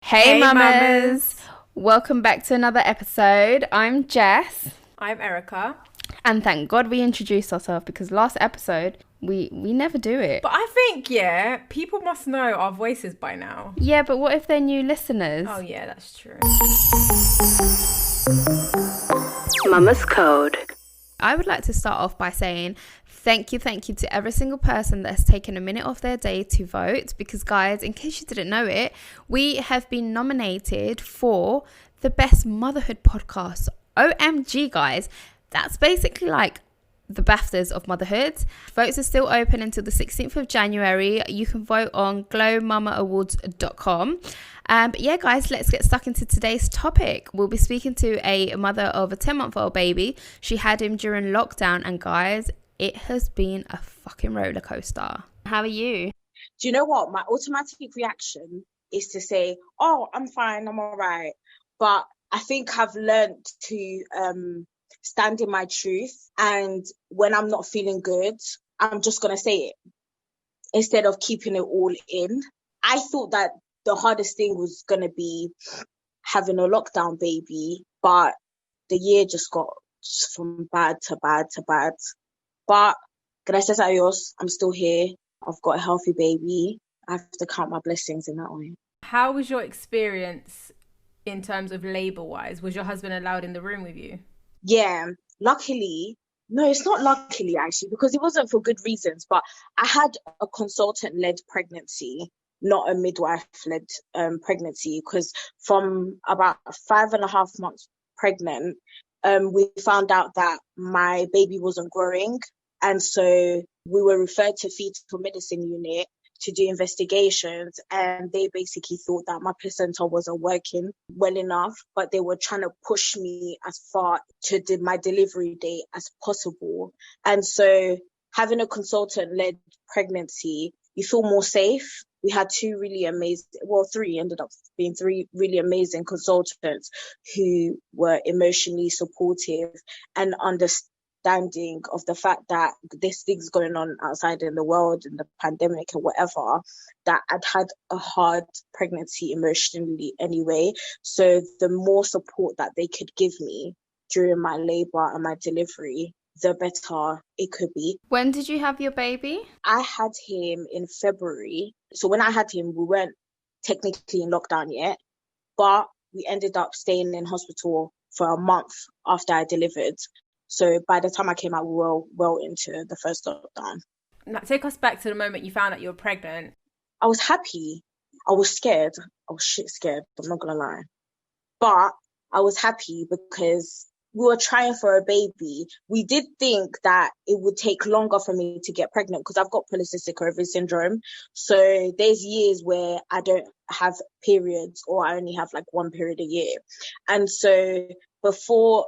Hey mamas! Welcome back to another episode. I'm Jess. I'm Erica. And thank God we introduced ourselves because last episode we never do it. But I think, people must know our voices by now. Yeah, but what if they're new listeners? Oh yeah, that's true. Mama's Code. I would like to start off by saying thank you to every single person that has taken a minute off their day to vote, because guys, in case you didn't know it, we have been nominated for the best motherhood podcast. OMG guys, that's basically like the BAFTAs of motherhood. Votes are still open until the 16th of January. You can vote on glowmamaawards.com. But yeah, guys, let's get stuck into today's topic. We'll be speaking to a mother of a 10-month-old baby. She had him during lockdown, and guys, it has been a fucking roller coaster. How are you? Do you know what? My automatic reaction is to say, oh, I'm fine, I'm all right. But I think I've learned to stand in my truth. And when I'm not feeling good, I'm just going to say it instead of keeping it all in. I thought that the hardest thing was going to be having a lockdown baby, but the year just got from bad to bad to bad. But gracias a Dios, I'm still here. I've got a healthy baby. I have to count my blessings in that way. How was your experience in terms of labour-wise? Was your husband allowed in the room with you? Yeah, luckily. No, it's not luckily actually, because it wasn't for good reasons. But I had a consultant-led pregnancy, not a midwife-led pregnancy, because from about 5.5 months pregnant, we found out that my baby wasn't growing. And so we were referred to fetal medicine unit to do investigations, and they basically thought that my placenta wasn't working well enough, but they were trying to push me as far to my delivery date as possible. And so having a consultant-led pregnancy, you feel more safe. We had ended up being three really amazing consultants who were emotionally supportive and understanding of the fact that this thing's going on outside in the world, in the pandemic and whatever, that I'd had a hard pregnancy emotionally anyway. So the more support that they could give me during my labour and my delivery, the better it could be. When did you have your baby? I had him in February. So when I had him, we weren't technically in lockdown yet, but we ended up staying in hospital for a month after I delivered. So by the time I came out, we were well into the first lockdown. Now, take us back to the moment you found out you were pregnant. I was happy. I was scared. I was shit scared. I'm not going to lie. But I was happy because we were trying for a baby. We did think that it would take longer for me to get pregnant because I've got polycystic ovary syndrome. So there's years where I don't have periods, or I only have like one period a year. And so before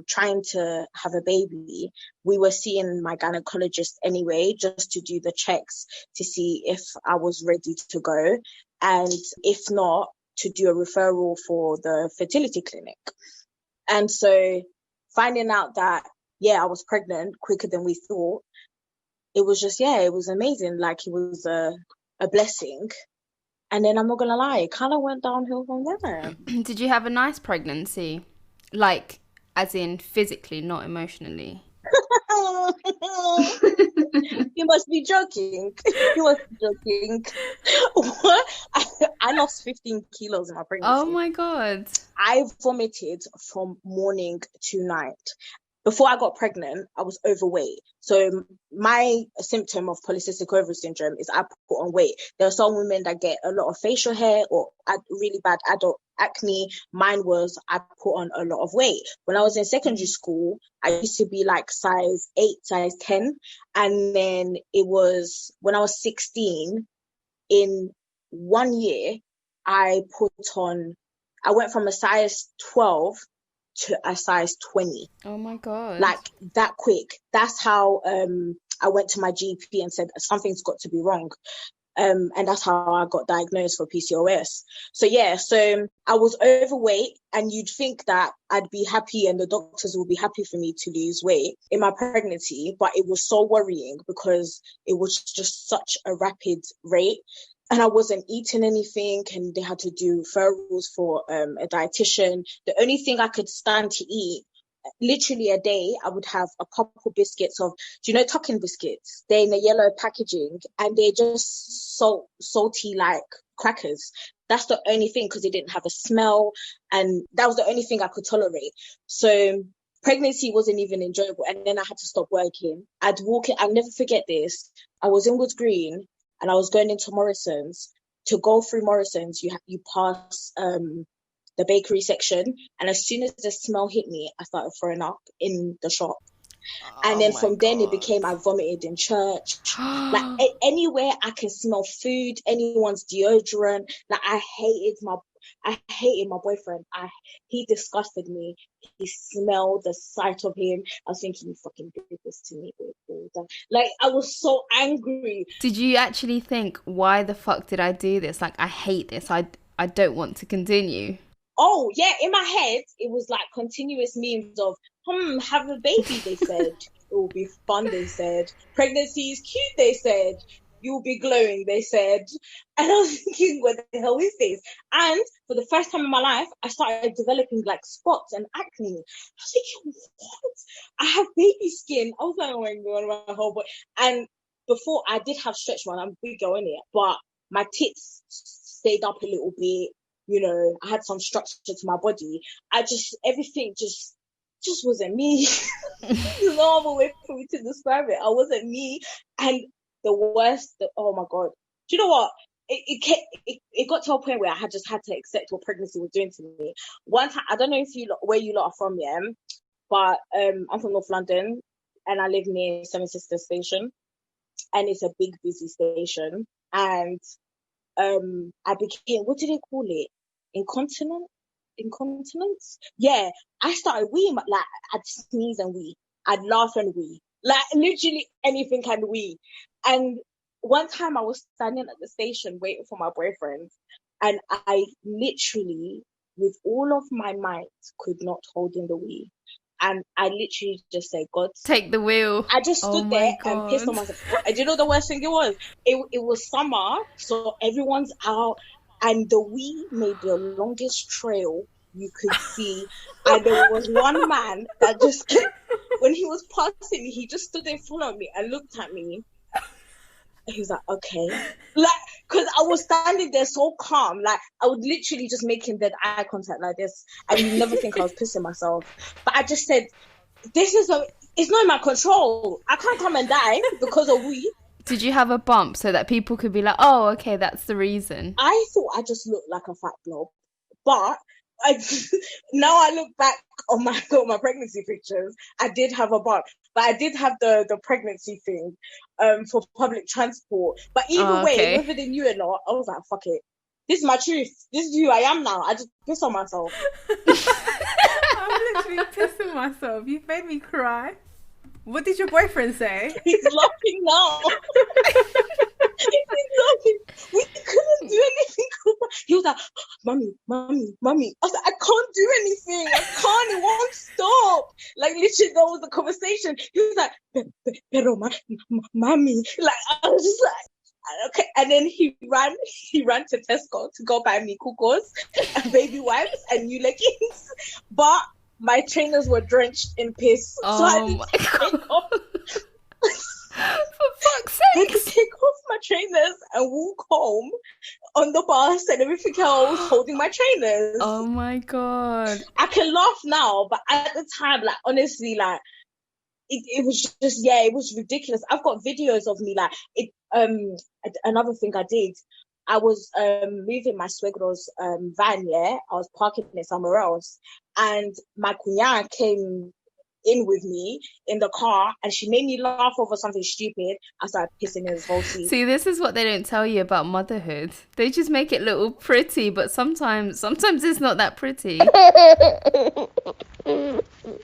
trying to have a baby, we were seeing my gynecologist anyway, just to do the checks to see if I was ready to go. And if not, to do a referral for the fertility clinic. And so finding out that, I was pregnant quicker than we thought, it was just, it was amazing. Like, it was a blessing. And then I'm not going to lie, it kind of went downhill from there. Did you have a nice pregnancy? Like, as in physically, not emotionally? You must be joking. You must be joking. What? I lost 15 kilos in my pregnancy. Oh my God. I vomited from morning to night. Before I got pregnant, I was overweight. So my symptom of polycystic ovary syndrome is I put on weight. There are some women that get a lot of facial hair or really bad adult acne. Mine was I put on a lot of weight. When I was in secondary school, I used to be like size 8, size 10. And then it was when I was 16, in 1 year, I went from a size 12 to a size 20. Oh my God. Like that quick. That's how I went to my GP and said something's got to be wrong. And that's how I got diagnosed for PCOS. So I was overweight, and you'd think that I'd be happy and the doctors would be happy for me to lose weight in my pregnancy, but it was so worrying because it was just such a rapid rate. and I wasn't eating anything, and they had to do referrals for a dietitian. The only thing I could stand to eat, literally a day, I would have a couple biscuits of, do you know Tucking biscuits? They're in a yellow packaging, and they're just salty like crackers. That's the only thing, because it didn't have a smell, and that was the only thing I could tolerate. So pregnancy wasn't even enjoyable, and then I had to stop working. I'd walk in, I'll never forget this. I was in Woods Green, and I was going into Morrison's. To go through Morrison's, you pass the bakery section, and as soon as the smell hit me, I started throwing up in the shop. And then from then it became I vomited in church. Like anywhere I can smell food, anyone's deodorant. Like I hated my boyfriend. He disgusted me. He smelled the sight of him. I was thinking, you fucking did this to me. Like I was so angry. Did you actually think, why the fuck did I do this? Like, I hate this. I don't want to continue. Oh yeah, in my head it was like continuous memes of have a baby, they said. It will be fun, they said. Pregnancy is cute, they said. You'll be glowing, they said. And I was thinking, what the hell is this? And for the first time in my life, I started developing like spots and acne. I was thinking, what? I have baby skin. I was like, oh my god, my whole body. And before, I did have stretch marks. I'm a big girl in it, but my tits stayed up a little bit. You know, I had some structure to my body. Everything just wasn't me. There's no other way for me to describe it. I wasn't me. And the worst, oh my God. Do you know what? It got to a point where I had to accept what pregnancy was doing to me. One time, I don't know where you lot are from, yeah, but I'm from North London, and I live near Seven Sisters Station, and it's a big, busy station. And I became, what do they call it? Incontinence? Yeah. I started weeing, like, I'd sneeze and wee. I'd laugh and wee. Like, literally anything can wee. And one time I was standing at the station waiting for my boyfriend, and I literally, with all of my might, could not hold in the wee. And I literally just said, God, take the wheel. I just stood there and pissed on myself. And you know the worst thing it was? It was summer, so everyone's out, and the wee made the longest trail you could see. And there was one man that just kept, when he was passing me, he just stood in front of me and looked at me. And he was like, okay. Like, because I was standing there so calm. Like, I would literally just making dead eye contact like this. And you never think I was pissing myself. But I just said, it's not in my control. I can't come and die because of wee. Did you have a bump so that people could be like, oh, okay, that's the reason? I thought I just looked like a fat blob. But now I look back on my pregnancy pictures, I did have a bump. But I did have the pregnancy thing for public transport. But either way, whether they knew it or not, I was like, fuck it. This is my truth. This is who I am now. I just piss on myself. I'm literally pissing myself. You've made me cry. What did your boyfriend say? He's laughing now. He's laughing. We couldn't do anything. He was like, mommy. I was like, I can't do anything. I can't. It won't stop. Like, literally, that was the conversation. He was like, pero mommy. Like, I was just like, okay. And then he ran to Tesco to go buy me cuckoos and baby wipes and new leggings. But my trainers were drenched in piss. Oh, so I had to take off. For fuck's sake. I had to take off my trainers and walk home on the bus and everything else holding my trainers. Oh my God. I can laugh now, but at the time, like, honestly, like, it was just, yeah, it was ridiculous. I've got videos of me, like, another thing I did, I was moving my suegro's van, yeah? I was parking it somewhere else, and my cuñada came in with me in the car, and she made me laugh over something stupid. I started pissing in his whole seat. See, this is what they don't tell you about motherhood. They just make it look all pretty, but sometimes it's not that pretty.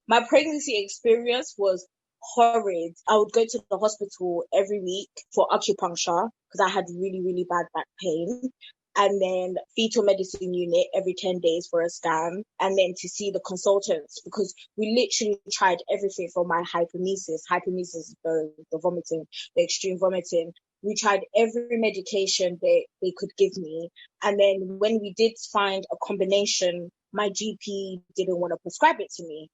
My pregnancy experience was horrid. I would go to the hospital every week for acupuncture because I had really, really bad back pain. And then fetal medicine unit every 10 days for a scan. And then to see the consultants, because we literally tried everything from my hypermesis. Hypermesis is the vomiting, the extreme vomiting. We tried every medication they could give me. And then when we did find a combination, my GP didn't want to prescribe it to me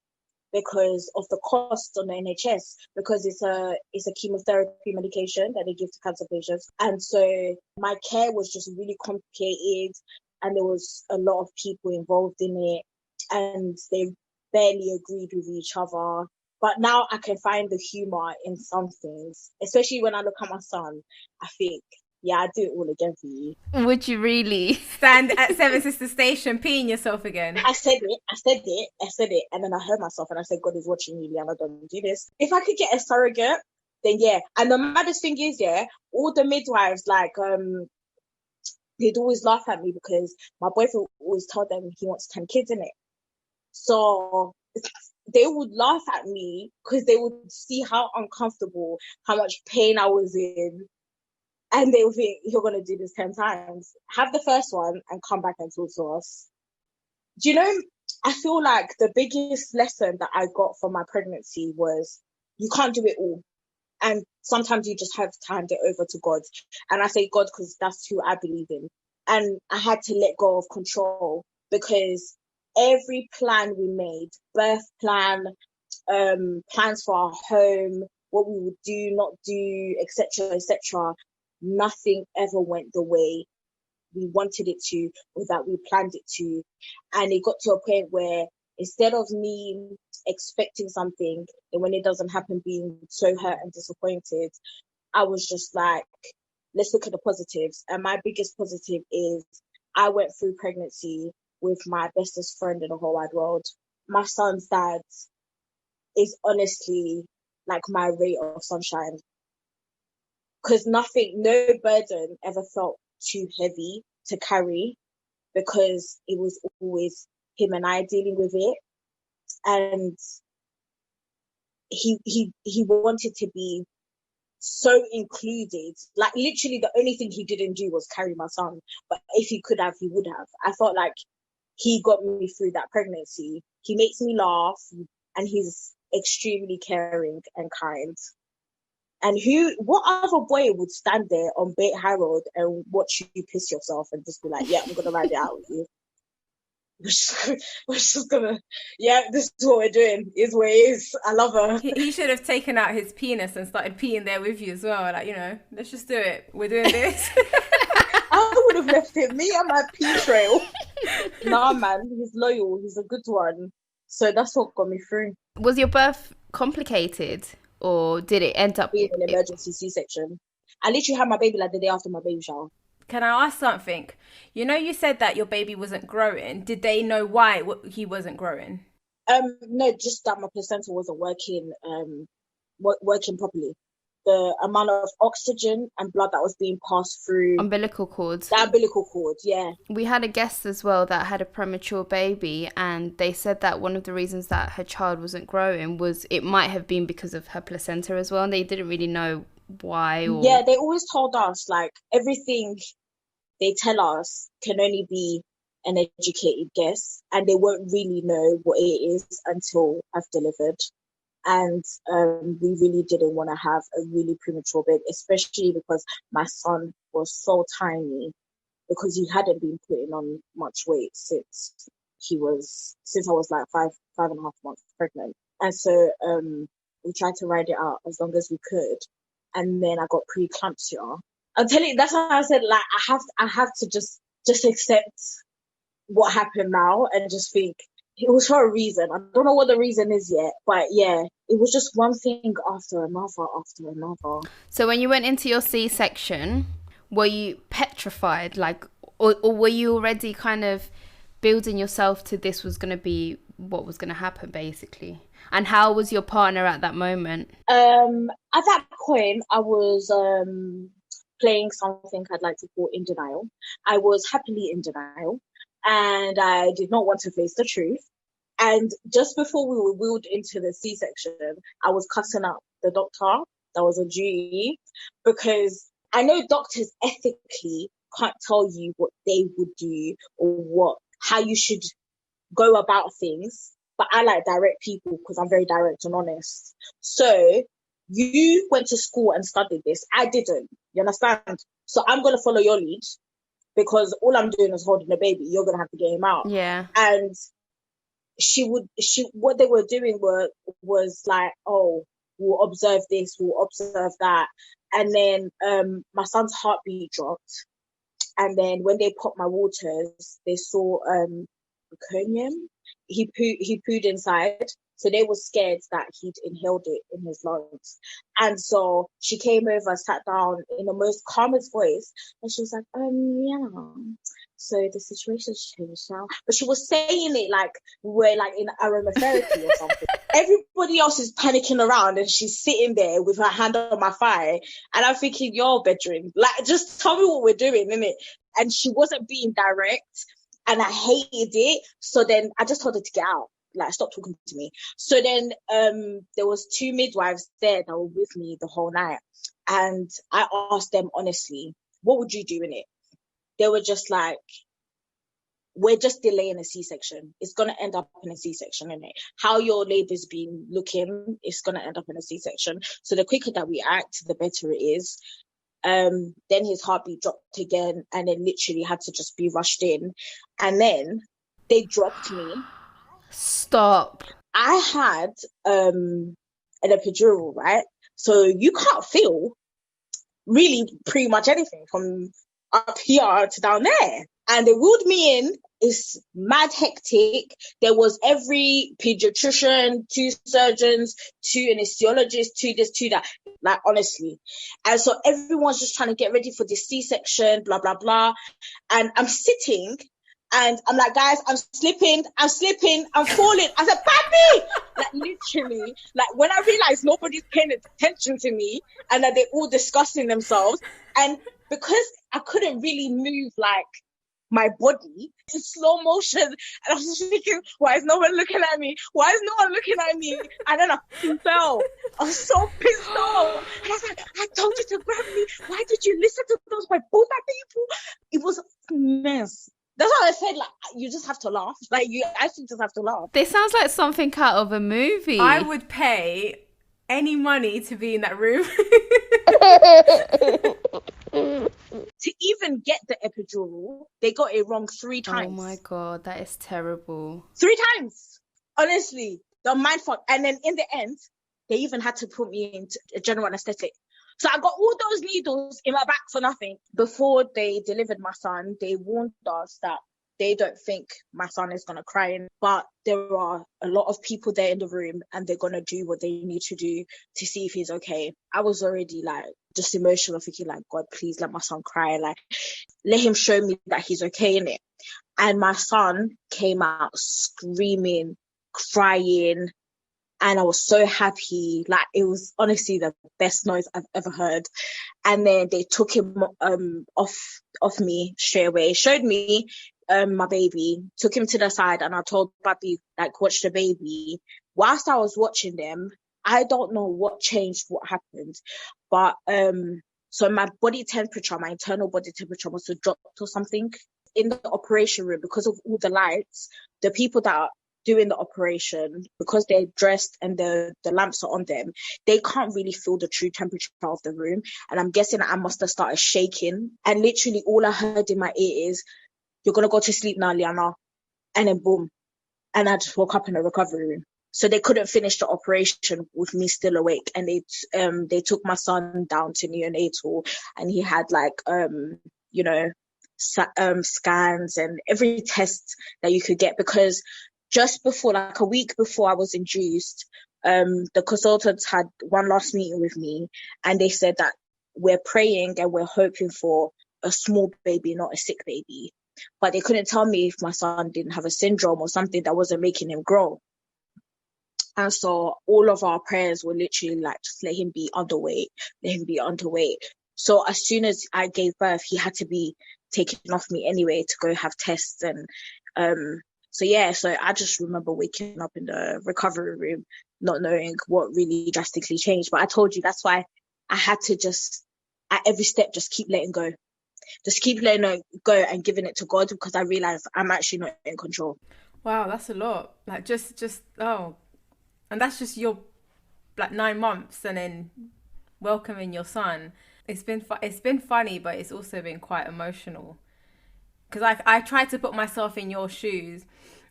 because of the cost on the NHS, because it's a chemotherapy medication that they give to cancer patients. And so my care was just really complicated, and there was a lot of people involved in it, and they barely agreed with each other. But now I can find the humor in some things, especially when I look at my son. I think, yeah, I'd do it all again for you. Would you really? Stand at Seven Sister Station peeing yourself again. I said it, and then I heard myself and I said, God is watching me, Liana, don't do this. If I could get a surrogate, then yeah. And the maddest thing is, yeah, all the midwives, like, they'd always laugh at me because my boyfriend always told them he wants 10 kids in it. So they would laugh at me because they would see how uncomfortable, how much pain I was in. And they would think, you're going to do this 10 times. Have the first one and come back and talk to us. Do you know, I feel like the biggest lesson that I got from my pregnancy was you can't do it all. And sometimes you just have to hand it over to God. And I say God because that's who I believe in. And I had to let go of control, because every plan we made, birth plan, plans for our home, what we would do, not do, etc., etc., nothing ever went the way we wanted it to, or that we planned it to. And it got to a point where instead of me expecting something, and when it doesn't happen, being so hurt and disappointed, I was just like, let's look at the positives. And my biggest positive is I went through pregnancy with my bestest friend in the whole wide world. My son's dad is honestly like my ray of sunshine, because no burden ever felt too heavy to carry, because it was always him and I dealing with it. And he wanted to be so included. Like, literally the only thing he didn't do was carry my son, but if he could have, he would have. I felt like he got me through that pregnancy. He makes me laugh, and he's extremely caring and kind. And what other boy would stand there on Bait Harold and watch you piss yourself and just be like, yeah, I'm going to ride it out with you. We're just gonna, yeah, this is what we're doing. Is what it is. I love her. He should have taken out his penis and started peeing there with you as well. Like, let's just do it. We're doing this. I would have left it. Me and my pee trail. Nah, man, he's loyal. He's a good one. So that's what got me through. Was your birth complicated, or did it end up being an emergency C-section? I literally had my baby like the day after my baby shower. Can I ask something? You said that your baby wasn't growing. Did they know why he wasn't growing? No, just that my placenta wasn't working properly. The amount of oxygen and blood that was being passed through umbilical cords. The umbilical cord, yeah. We had a guest as well that had a premature baby, and they said that one of the reasons that her child wasn't growing was it might have been because of her placenta as well, and they didn't really know why. Yeah, they always told us, like, everything they tell us can only be an educated guess, and they won't really know what it is until I've delivered. And we really didn't want to have a really premature baby, especially because my son was so tiny, because he hadn't been putting on much weight since I was like five and a half months pregnant. And so we tried to ride it out as long as we could. And then I got preeclampsia. I'm telling you, that's why I said, like, I have to just accept what happened now and just think, it was for a reason. I don't know what the reason is yet, but yeah, it was just one thing after another. So when you went into your C-section, were you petrified, like, or were you already kind of building yourself to this was going to be what was going to happen, basically? And how was your partner at that moment? At that point, I was playing something I'd like to call in denial. I was happily in denial, and I did not want to face the truth. And just before we were wheeled into the C-section, I was cussing out the doctor that was on duty, because I know doctors ethically can't tell you what they would do or how you should go about things. But I like direct people because I'm very direct and honest. So You went to school and studied this. I didn't. You understand? So I'm going to follow your lead because all I'm doing is holding the baby. You're going to have to get him out. Yeah. And what they were doing was like, oh, we'll observe this, we'll observe that. And then my son's heartbeat dropped. And then when they popped my waters, they saw meconium. He pooed inside. So they were scared that he'd inhaled it in his lungs. And so she came over, sat down in the most calmest voice, and she was like, yeah. So the situation's changed now. But she was saying it like we're like in aromatherapy or something. Everybody else is panicking around and she's sitting there with her hand on my thigh. And I'm thinking, your bedroom, like, just tell me what we're doing, innit? And she wasn't being direct. And I hated it. So then I just told her to get out. Like, stop talking to me. So then there was 2 midwives there that were with me the whole night. And I asked them honestly, what would you do in it? They were just like, we're just delaying a C-section. It's going to end up in a C-section, innit? How your labour's been looking, it's going to end up in a C-section. So the quicker that we act, the better it is. Then his heartbeat dropped again and then literally had to just be rushed in. And then they dropped me. Stop. I had an epidural, right? So you can't feel really pretty much anything from up here to down there. And they wheeled me in. It's mad hectic. There was every pediatrician, 2 surgeons, 2 anesthesiologists, 2 this, 2 that. Like, honestly. And so everyone's just trying to get ready for this C-section, blah, blah, blah. And I'm sitting and I'm like, guys, I'm slipping, I'm falling. I said, Papi! Like, literally, like, when I realized nobody's paying attention to me and that they're all discussing themselves. And because I couldn't really move, like, my body in slow motion, and I was just thinking, why is no one looking at me? And then I fell. I was so pissed off. And I was like, I told you to grab me. Why did you listen to those my Buddha people? It was a mess. That's why I said, like, you just have to laugh. Like, you actually just have to laugh. This sounds like something out of a movie. I would pay any money to be in that room. To even get the epidural, they got it wrong 3 times. Oh my God, that is terrible. 3 times. Honestly, the mindfuck. And then in the end, they even had to put me into a general anesthetic. So I got all those needles in my back for nothing. Before they delivered my son, they warned us that they don't think my son is going to cry. But there are a lot of people there in the room and they're going to do what they need to do to see if he's okay. I was already like just emotional, thinking like, God, please let my son cry. Like, let him show me that he's okay in it. And my son came out screaming, crying. And I was so happy. Like, it was honestly the best noise I've ever heard. And then they took him off me straight away, showed me my baby, took him to the side, and I told Papi, like, watch the baby. Whilst I was watching them, I don't know what changed, what happened. But so my body temperature, my internal body temperature must have dropped or something. In the operation room, because of all the lights, the people that are doing the operation, because they're dressed and the lamps are on them, they can't really feel the true temperature of the room. And I'm guessing I must have started shaking. And literally all I heard in my ear is, you're going to go to sleep now, Liana. And then boom. And I just woke up in the recovery room. So they couldn't finish the operation with me still awake. And they took my son down to neonatal, and he had like, scans and every test that you could get, because just before, like a week before I was induced, the consultants had one last meeting with me, and they said that we're praying and we're hoping for a small baby, not a sick baby. But they couldn't tell me if my son didn't have a syndrome or something that wasn't making him grow. And so all of our prayers were literally like, just let him be underweight. So as soon as I gave birth, he had to be taken off me anyway to go have tests. And so I just remember waking up in the recovery room, not knowing what really drastically changed. But I told you, that's why I had to just, at every step, just keep letting go. Just keep letting it go and giving it to God, because I realized I'm actually not in control. Wow, that's a lot. Like, just, and that's just your like 9 months and then welcoming your son. It's been funny, but it's also been quite emotional, because I try to put myself in your shoes,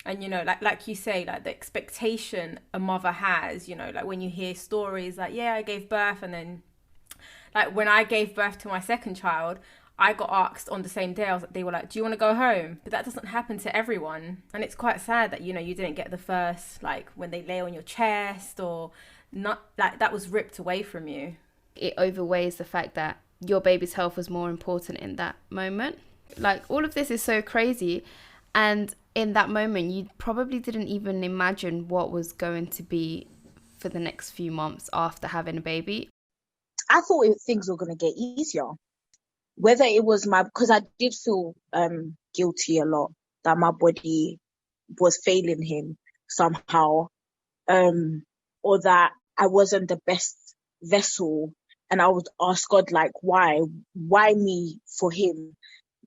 and like you say, like the expectation a mother has, like when you hear stories like, yeah, I gave birth, and then like when I gave birth to my second child, I got asked on the same day. They were like, "Do you want to go home?" But that doesn't happen to everyone, and it's quite sad that you didn't get the first, like when they lay on your chest, or not, like that was ripped away from you. It overweighs the fact that your baby's health was more important in that moment. Like, all of this is so crazy, and in that moment you probably didn't even imagine what was going to be for the next few months after having a baby. I thought things were going to get easier. Whether it was because I did feel guilty a lot that my body was failing him somehow, or that I wasn't the best vessel, and I would ask God, like, why me for him?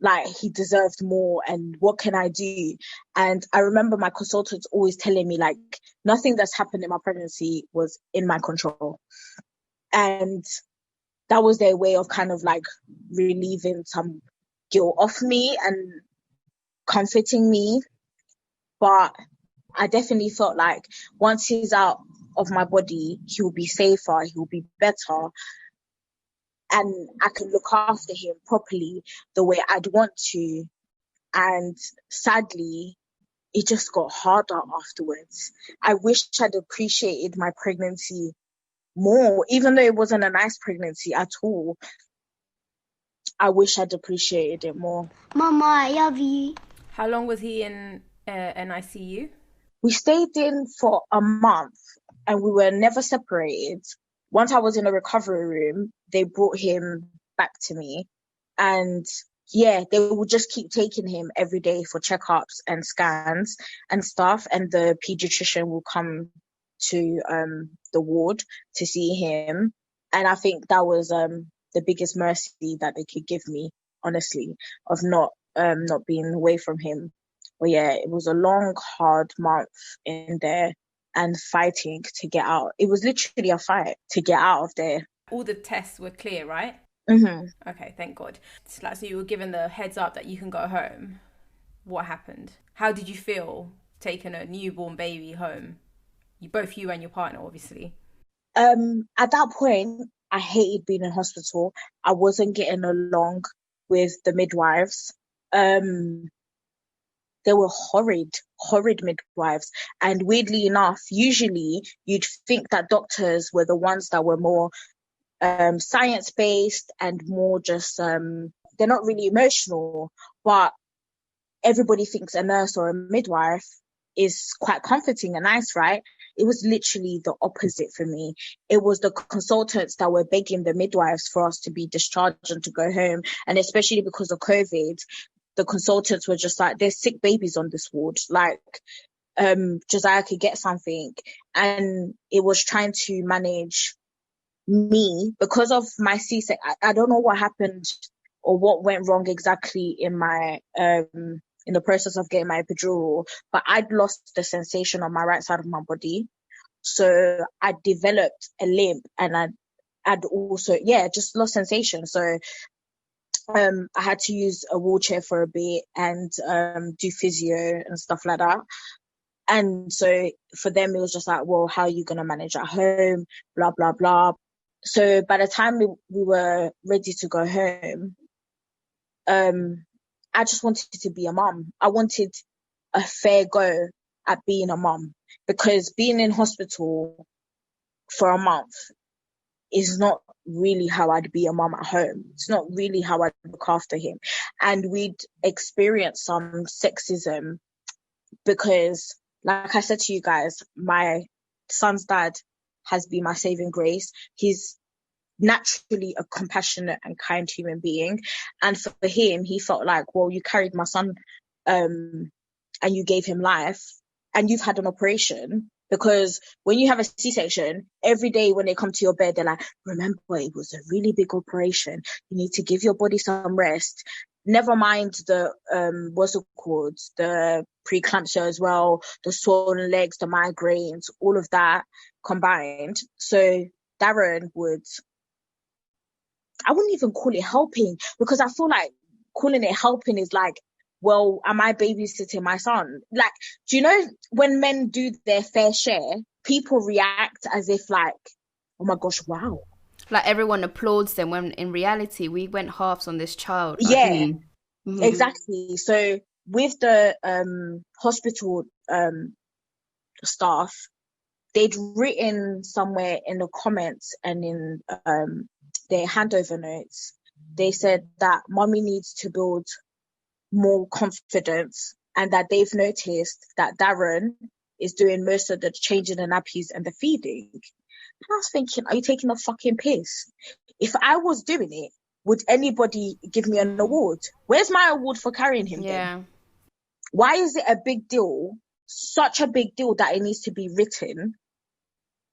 Like, he deserved more, and what can I do? And I remember my consultants always telling me, like, nothing that's happened in my pregnancy was in my control. And that was their way of kind of like relieving some guilt off me and comforting me. But I definitely felt like once he's out of my body, he will be safer, he will be better, and I can look after him properly the way I'd want to. And sadly, it just got harder afterwards. I wish I'd appreciated my pregnancy more, even though it wasn't a nice pregnancy at all. I wish I'd appreciated it more. Mama, I love you. How long was he in an ICU? We stayed in for a month and we were never separated. Once I was in a recovery room, they brought him back to me. And yeah, they would just keep taking him every day for checkups and scans and stuff. And the pediatrician will come to the ward to see him. And I think that was the biggest mercy that they could give me, honestly, of not being away from him. But yeah, it was a long, hard month in there and fighting to get out. It was literally a fight to get out of there. All the tests were clear, right? Mm-hmm. Okay, thank God. So you were given the heads up that you can go home. What happened? How did you feel taking a newborn baby home? You and your partner, obviously. At that point, I hated being in hospital. I wasn't getting along with the midwives. They were horrid midwives. And weirdly enough, usually you'd think that doctors were the ones that were more science-based and more just, they're not really emotional, but everybody thinks a nurse or a midwife is quite comforting and nice, right? It was literally the opposite for me. It was the consultants that were begging the midwives for us to be discharged and to go home. And especially because of COVID, the consultants were just like, there's sick babies on this ward. Like, Josiah could get something. And it was trying to manage me because of my C-section. I don't know what happened or what went wrong exactly in my, in the process of getting my epidural, but I'd lost the sensation on my right side of my body. So I developed a limp and I'd also, just lost sensation. So I had to use a wheelchair for a bit and do physio and stuff like that. And so for them, it was just like, well, how are you going to manage at home? Blah, blah, blah. So by the time we were ready to go home, I just wanted to be a mum. I wanted a fair go at being a mum, because being in hospital for a month is not really how I'd be a mum at home. It's not really how I'd look after him. And we'd experienced some sexism because, like I said to you guys, my son's dad has been my saving grace. He's naturally a compassionate and kind human being, and for him, he felt like, well, you carried my son and you gave him life and you've had an operation, because when you have a C-section, every day when they come to your bed, they're like, remember, it was a really big operation, you need to give your body some rest. Never mind the what's it called, the preeclampsia as well, the swollen legs, the migraines, all of that combined. So Darren would, I wouldn't even call it helping, because I feel like calling it helping is like, well, am I babysitting my son? Like, do you know when men do their fair share, people react as if like, oh my gosh, wow. Like everyone applauds them when in reality we went halves on this child. Like, Yeah, exactly. So with the hospital staff, they'd written somewhere in the comments and in their handover notes, they said that mommy needs to build more confidence, and that they've noticed that Darren is doing most of the changing the nappies and the feeding. And I was thinking, are you taking a fucking piss? If I was doing it, would anybody give me an award? Where's my award for carrying him then? Why is it a big deal, such a big deal, that it needs to be written,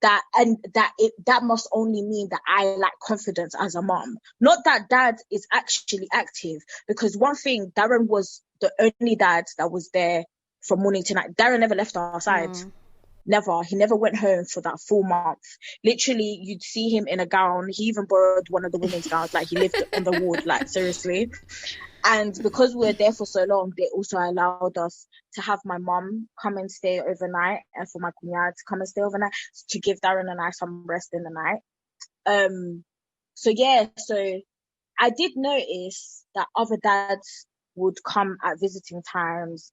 that must only mean that I lack confidence as a mom? Not that dad is actually active, because one thing, Darren was the only dad that was there from morning to night. Darren never left our side. Never. He never went home for that full month. Literally, you'd see him in a gown. He even borrowed one of the women's gowns. Like, he lived on the ward, like, seriously. And because we were there for so long, they also allowed us to have my mum come and stay overnight, and for my kunya to come and stay overnight, to give Darren and I some rest in the night. So I did notice that other dads would come at visiting times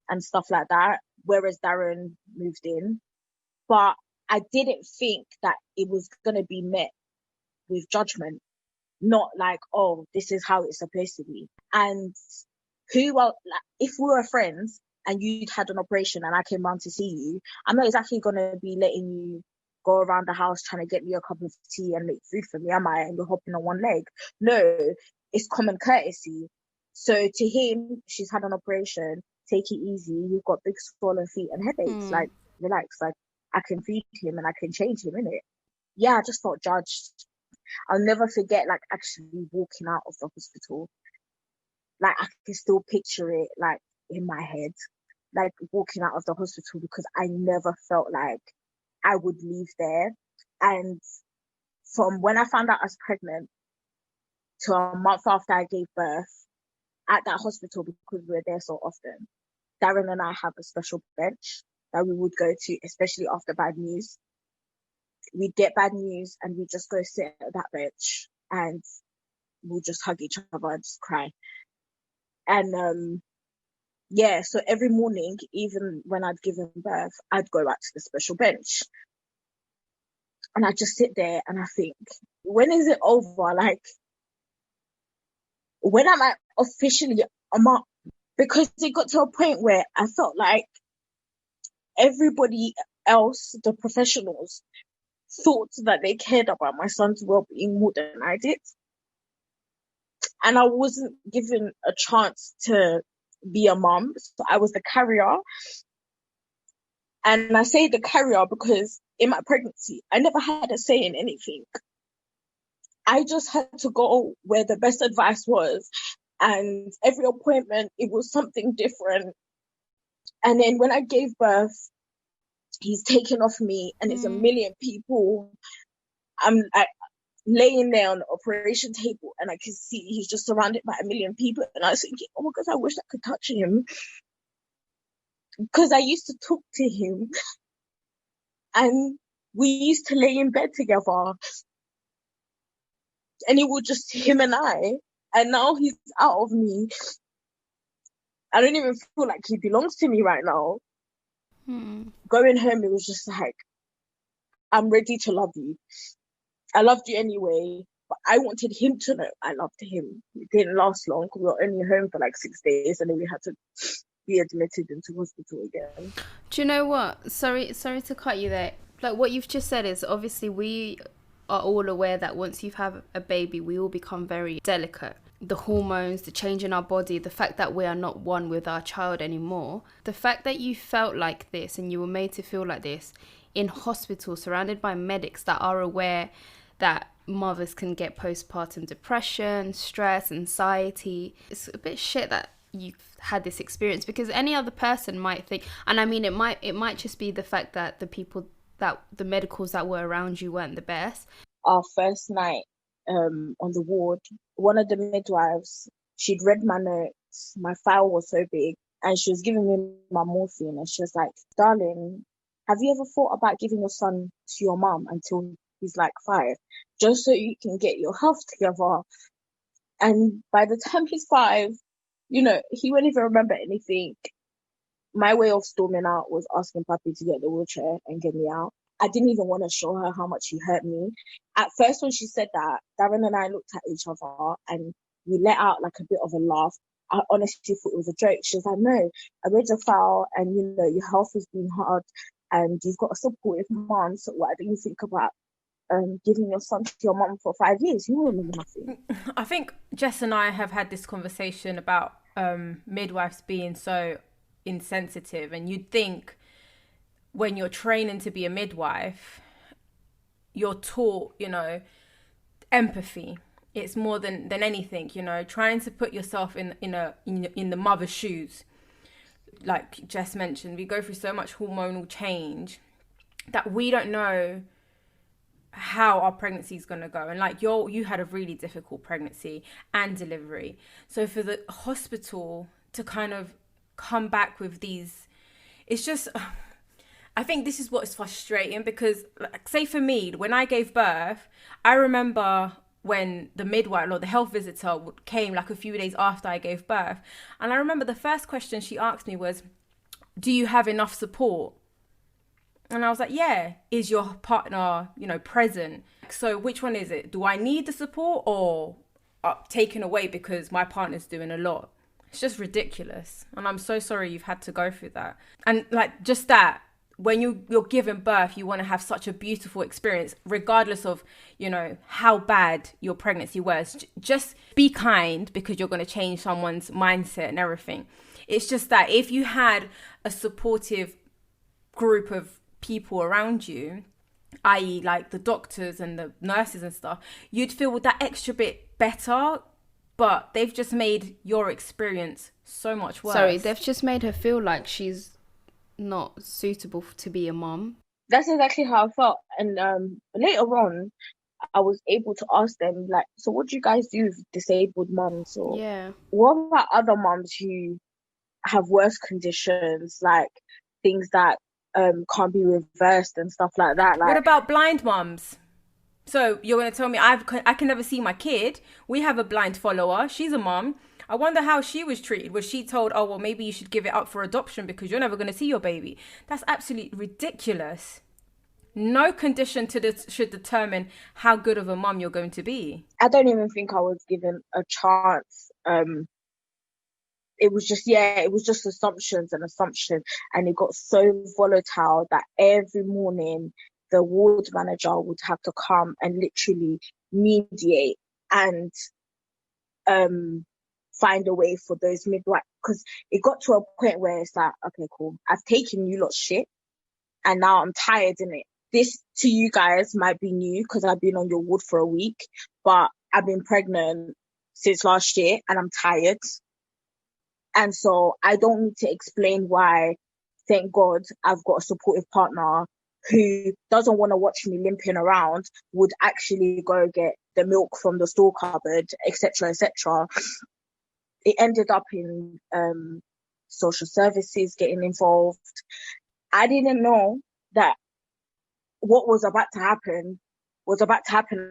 and stuff like that, whereas Darren moved in. But I didn't think that it was going to be met with judgment. Not like, oh, this is how it's supposed to be. And if we were friends and you'd had an operation and I came round to see you, I'm not exactly going to be letting you go around the house trying to get me a cup of tea and make food for me, am I? And you're hopping on one leg. No, it's common courtesy. So to him, she's had an operation, take it easy. You've got big swollen feet and headaches. Like, relax. Like, I can feed him and I can change him, innit? Yeah, I just felt judged. I'll never forget, like, actually walking out of the hospital. Like, I can still picture it, like, in my head, like, walking out of the hospital, because I never felt like I would leave there. And from when I found out I was pregnant to a month after I gave birth at that hospital, because we were there so often, Darren and I have a special bench that we would go to, especially after bad news. We'd get bad news and we'd just go sit at that bench and we'll just hug each other and just cry. And so every morning, even when I'd given birth, I'd go out to the special bench and I'd just sit there and I think, when is it over? Like, when am I officially a mom? Because it got to a point where I felt like everybody else, the professionals, thought that they cared about my son's well-being more than I did. And I wasn't given a chance to be a mom. So I was the carrier. And I say the carrier because in my pregnancy, I never had a say in anything. I just had to go where the best advice was. And every appointment, it was something different. And then when I gave birth, he's taken off me and it's a million people. I'm laying there on the operation table and I can see he's just surrounded by a million people. And I was thinking, oh my God, I wish I could touch him. Because I used to talk to him and we used to lay in bed together. And it was just him and I. And now he's out of me. I don't even feel like he belongs to me right now. Going home, it was just like, I'm ready to love you. I loved you anyway, but I wanted him to know I loved him. It didn't last long because we were only home for like 6 days and then we had to be admitted into hospital again. Do you know what? Sorry to cut you there. Like, what you've just said is, obviously we are all aware that once you've had a baby, we all become very delicate. The hormones, the change in our body, the fact that we are not one with our child anymore. The fact that you felt like this and you were made to feel like this in hospital, surrounded by medics that are aware that mothers can get postpartum depression, stress, anxiety. It's a bit shit that you've had this experience, because any other person might think, and I mean, it might just be the fact that the people that the medicals that were around you weren't the best? Our first night on the ward, one of the midwives, she'd read my notes. My file was so big, and she was giving me my morphine, and she was like, "Darling, have you ever thought about giving your son to your mum until he's like 5, just so you can get your health together?" And by the time he's 5, he won't even remember anything. My way of storming out was asking Papi to get the wheelchair and get me out. I didn't even want to show her how much he hurt me. At first, when she said that, Darren and I looked at each other and we let out like a bit of a laugh. I honestly thought it was a joke. She was like, "No, I read your file and, your health has been hard and you've got a supportive mom. So why don't you think about giving your son to your mom for 5 years? You will remember nothing." I think Jess and I have had this conversation about midwives being so insensitive, and you'd think when you're training to be a midwife, you're taught, empathy. It's more than anything, trying to put yourself in the mother's shoes. Like Jess mentioned, we go through so much hormonal change that we don't know how our pregnancy is going to go. And like you had a really difficult pregnancy and delivery. So for the hospital to kind of come back with these, it's just, I think this is what's frustrating, because like, say for me, when I gave birth, I remember when the midwife or the health visitor came like a few days after I gave birth. And I remember the first question she asked me was, "Do you have enough support?" And I was like, "Yeah." "Is your partner, present?" So which one is it? Do I need the support or taken away because my partner's doing a lot? It's just ridiculous. And I'm so sorry you've had to go through that. And like just that, when you're giving birth, you want to have such a beautiful experience, regardless of, how bad your pregnancy was. Just be kind, because you're going to change someone's mindset and everything. It's just that if you had a supportive group of people around you, i.e. like the doctors and the nurses and stuff, you'd feel that extra bit better. But they've just made your experience so much worse. Sorry, they've just made her feel like she's not suitable to be a mom. That's exactly how I felt. And later on, I was able to ask them, like, "So what do you guys do with disabled moms? Or what about other moms who have worse conditions, like things that can't be reversed and stuff like that?" Like, what about blind moms? So you're going to tell me I can never see my kid? We have a blind follower. She's a mom. I wonder how she was treated. Was she told, "Oh, well, maybe you should give it up for adoption because you're never going to see your baby"? That's absolutely ridiculous. No condition should determine how good of a mom you're going to be. I don't even think I was given a chance. It was just assumptions, and it got so volatile that every morning the ward manager would have to come and literally mediate and find a way for those midwives, because it got to a point where it's like, okay, cool, I've taken you lot shit and now I'm tired in it. This to you guys might be new because I've been on your ward for a week, but I've been pregnant since last year and I'm tired. And so I don't need to explain why, thank God, I've got a supportive partner who doesn't want to watch me limping around, would actually go get the milk from the store cupboard, etc., etc. It ended up in social services getting involved. I didn't know that what was about to happen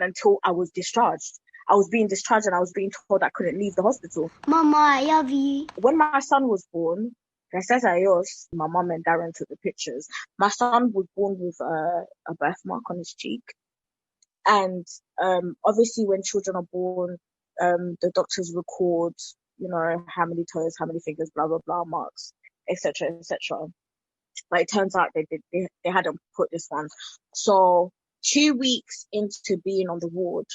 until I was discharged. I was being discharged and I was being told I couldn't leave the hospital. Mama, I love you. When my son was born, gracias a Dios, my mum and Darren took the pictures. My son was born with a birthmark on his cheek. And obviously when children are born, the doctors record, how many toes, how many fingers, blah, blah, blah, marks, etc., etc. But it turns out they hadn't put this one. So 2 weeks into being on the ward,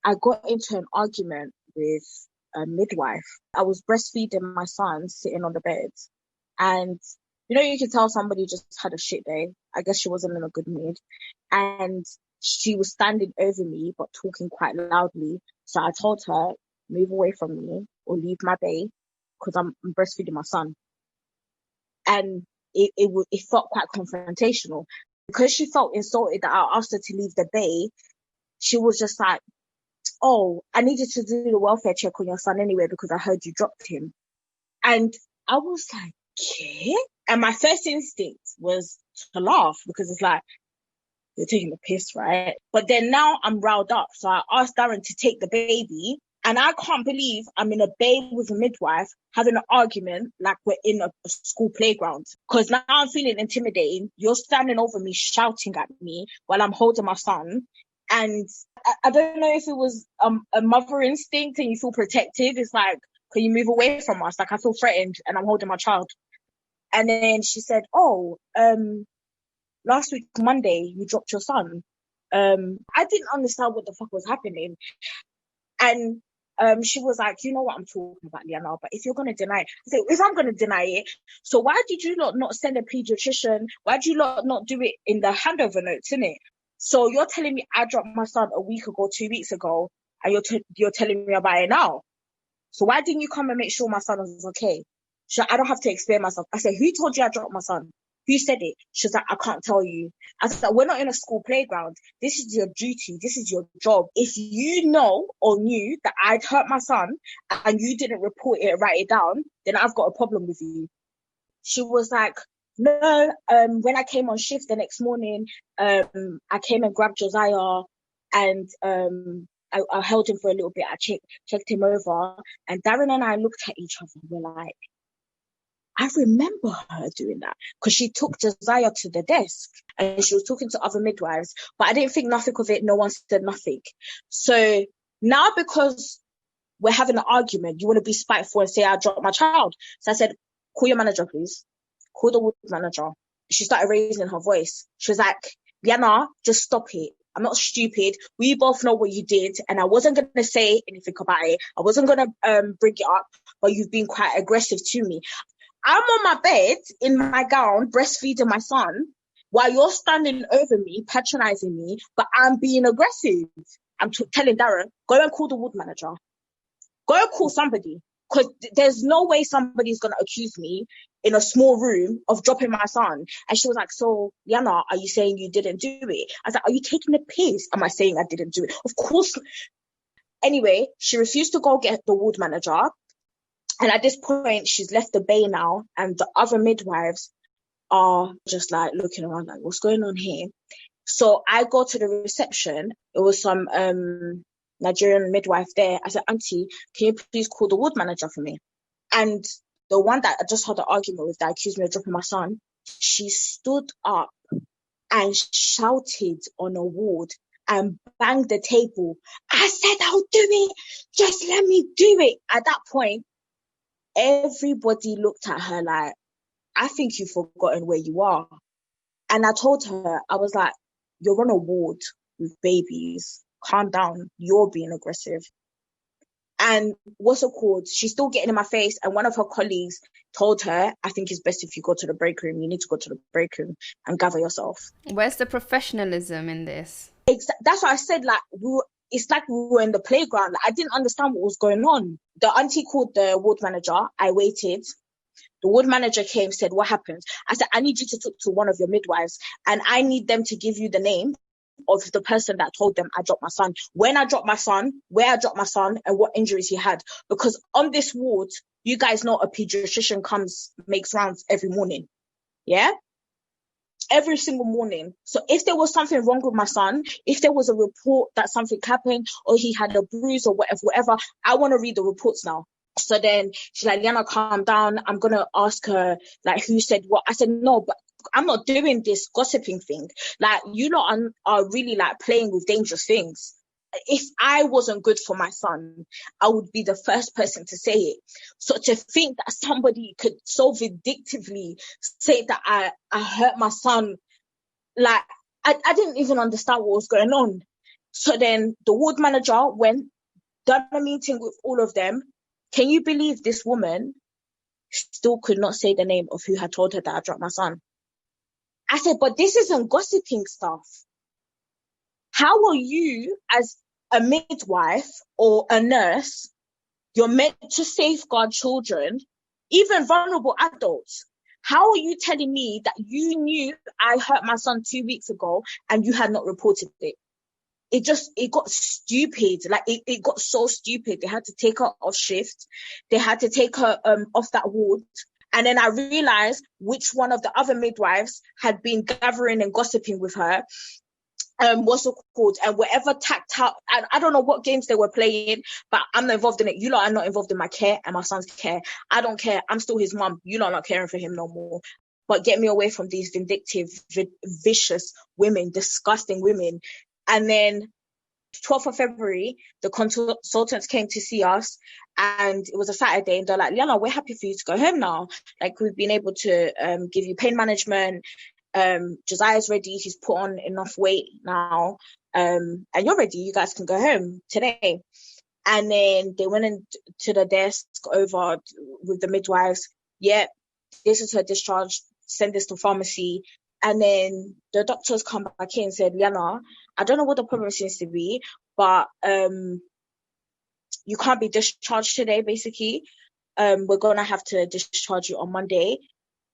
I got into an argument with a midwife. I was breastfeeding my son sitting on the bed, and you can tell somebody just had a shit day. I guess she wasn't in a good mood, and she was standing over me but talking quite loudly. So I told her, "Move away from me or leave my bae, because I'm breastfeeding my son." And it felt quite confrontational. because she felt insulted that I asked her to leave the bay, she was just like, oh, I needed to do the welfare check on your son anyway because I heard you dropped him. And I was like, yeah? And my first instinct was to laugh because it's like, you're taking the piss, right? But then now I'm riled up. So I asked Darren to take the baby. And I can't believe I'm in a bay with a midwife having an argument like we're in a school playground. Because now I'm feeling intimidating. You're standing over me, shouting at me while I'm holding my son. And I don't know if it was a mother instinct and you feel protected. It's like, can you move away from us? Like, I feel threatened and I'm holding my child. And then she said, oh, last week, Monday, you dropped your son. I didn't understand what the fuck was happening. And she was like, you know what I'm talking about, Liana, but if you're going to deny it, I said, if I'm going to deny it, so why did you not send a pediatrician? Why did you not do it in the handover notes, innit? So you're telling me I dropped my son a week ago, 2 weeks ago, and you're telling me about it now. So why didn't you come and make sure my son was okay? So I don't have to explain myself. I said, who told you I dropped my son? Who said it? She's like, I can't tell you. I said, we're not in a school playground. This is your duty. This is your job. If you know or knew that I'd hurt my son and you didn't report it, write it down, then I've got a problem with you. She was like, no, when I came on shift the next morning, I came and grabbed Josiah and I held him for a little bit. I checked him over, and Darren and I looked at each other and we're like, I remember her doing that because she took Josiah to the desk and she was talking to other midwives, but I didn't think nothing of it. No one said nothing. So now because we're having an argument, you want to be spiteful and say I dropped my child. So I said, call your manager, please. Call the ward manager. She started raising her voice. She was like, Liana, just stop it. I'm not stupid. We both know what you did, and I wasn't going to say anything about it. I wasn't going to bring it up, but you've been quite aggressive to me. I'm on my bed in my gown, breastfeeding my son, while you're standing over me, patronizing me, but I'm being aggressive. I'm telling Darren, go and call the ward manager. Go and call somebody. Because there's no way somebody's going to accuse me in a small room of dropping my son. And she was like, so, Liana, are you saying you didn't do it? I was like, are you taking the piss? Am I saying I didn't do it? Of course. Anyway, she refused to go get the ward manager. And at this point, she's left the bay now. And the other midwives are just like looking around like, what's going on here? So I go to the reception. It was some Nigerian midwife there. I said, Auntie, can you please call the ward manager for me? And the one that I just had an argument with that accused me of dropping my son, she stood up and shouted on a ward and banged the table. I said, I'll do it. Just let me do it. At that point, everybody looked at her like, I think you've forgotten where you are. And I told her, I was like, you're on a ward with babies. Calm down. You're being aggressive. And what's it called? She's still getting in my face. And one of her colleagues told her, I think it's best if you go to the break room. You need to go to the break room and gather yourself. Where's the professionalism in this? That's what I said. Like, it's like we were in the playground. Like, I didn't understand what was going on. The auntie called the ward manager. I waited. The ward manager came, said, what happened? I said, I need you to talk to one of your midwives and I need them to give you the name of the person that told them I dropped my son, when I dropped my son, where I dropped my son, and what injuries he had. Because on this ward, you guys know a pediatrician makes rounds every morning. Yeah? Every single morning. So if there was something wrong with my son, if there was a report that something happened or he had a bruise or whatever, I want to read the reports now. So then she's like, Liana, calm down. I'm going to ask her, like, who said what? I said, no, but I'm not doing this gossiping thing. Like, you lot are really, like, playing with dangerous things. If I wasn't good for my son, I would be the first person to say it. So to think that somebody could so vindictively say that I hurt my son, like, I didn't even understand what was going on. So then the ward manager went, done a meeting with all of them. Can you believe this woman still could not say the name of who had told her that I dropped my son? I said, but this isn't gossiping stuff. How are you, as a midwife or a nurse, you're meant to safeguard children, even vulnerable adults. How are you telling me that you knew I hurt my son 2 weeks ago and you had not reported it? It got stupid. Like it got so stupid. They had to take her off shift. They had to take her off that ward. And then I realized which one of the other midwives had been gathering and gossiping with her. What's it called? And whatever tacked out, and I don't know what games they were playing, but I'm not involved in it. You lot are not involved in my care and my son's care. I don't care. I'm still his mum. You lot are not caring for him no more. But get me away from these vindictive, vicious women, disgusting women. And then 12th of February, the consultants came to see us, and it was a Saturday, and they're like, Liana, we're happy for you to go home now. Like, we've been able to give you pain management. Josiah's ready. He's put on enough weight now. And you're ready. You guys can go home today. And then they went into the desk over with the midwives. Yep, this is her discharge. Send this to pharmacy. And then the doctors come back in and said, Liana, I don't know what the problem seems to be, but you can't be discharged today, basically. We're going to have to discharge you on Monday.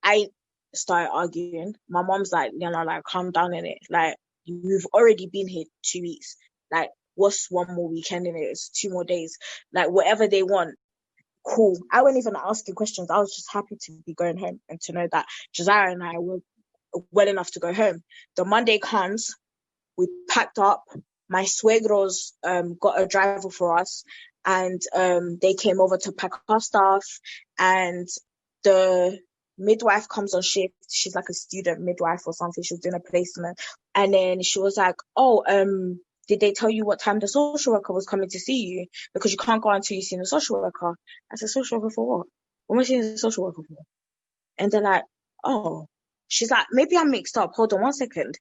I started arguing. My mom's like, Liana, like, calm down in it. Like, you've already been here 2 weeks. Like, what's one more weekend in it? It's 2 more days. Like, whatever they want, cool. I wasn't even asking questions. I was just happy to be going home and to know that Josiah and I were well enough to go home. The Monday comes, we packed up. My suegros got a driver for us, and they came over to pack our stuff. And the midwife comes on shift. She's like a student midwife or something. She was doing a placement, and then she was like, "Oh, did they tell you what time the social worker was coming to see you? Because you can't go until you've seen the social worker." I said, "Social worker for what? What am I seeing the social worker for?" And they're like, "Oh." She's like, "Maybe I'm mixed up. Hold on 1 second."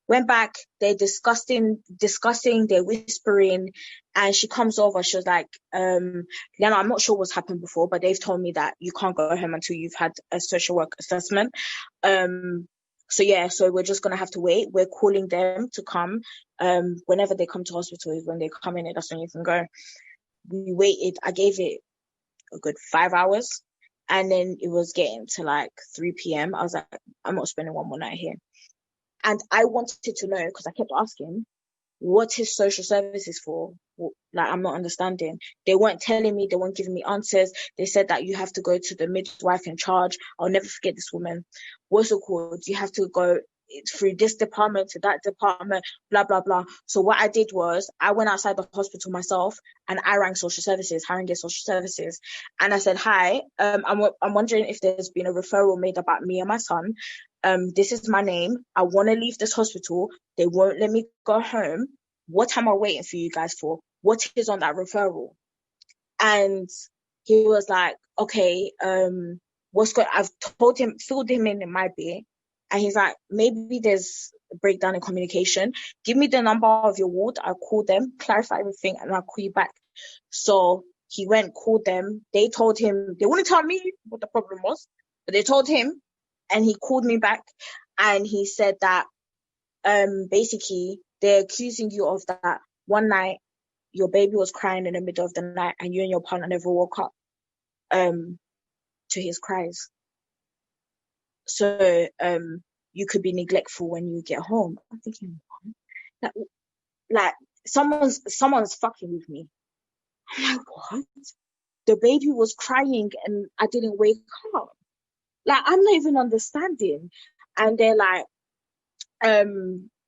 Went back, they're discussing, they're whispering, and she comes over. She was like, Liana, I'm not sure what's happened before, but they've told me that you can't go home until you've had a social work assessment. So we're just going to have to wait. We're calling them to come. Whenever they come to hospital, when they come in, that's when you can go. We waited. I gave it a good 5 hours. And then it was getting to like 3 p.m. I was like, I'm not spending one more night here. And I wanted to know, because I kept asking, what is social services for? Like, I'm not understanding. They weren't telling me, they weren't giving me answers. They said that you have to go to the midwife in charge. I'll never forget this woman. What's it called? You have to go through this department to that department, blah, blah, blah. So what I did was I went outside the hospital myself and I rang social services, Haringey Social Services. And I said, hi, I'm wondering if there's been a referral made about me and my son. This is my name. I want to leave this hospital. They won't let me go home. What am I waiting for you guys for? What is on that referral? And he was like, okay, I've told him, filled him in my bit. And he's like, maybe there's a breakdown in communication. Give me the number of your ward. I'll call them, clarify everything, and I'll call you back. So he went, called them. They told him, they wouldn't tell me what the problem was, but they told him. And he called me back and he said that basically they're accusing you of that one night your baby was crying in the middle of the night and you and your partner never woke up to his cries. So you could be neglectful when you get home. I'm thinking, like someone's fucking with me. I'm like, what? The baby was crying and I didn't wake up. Like, I'm not even understanding. And they're like,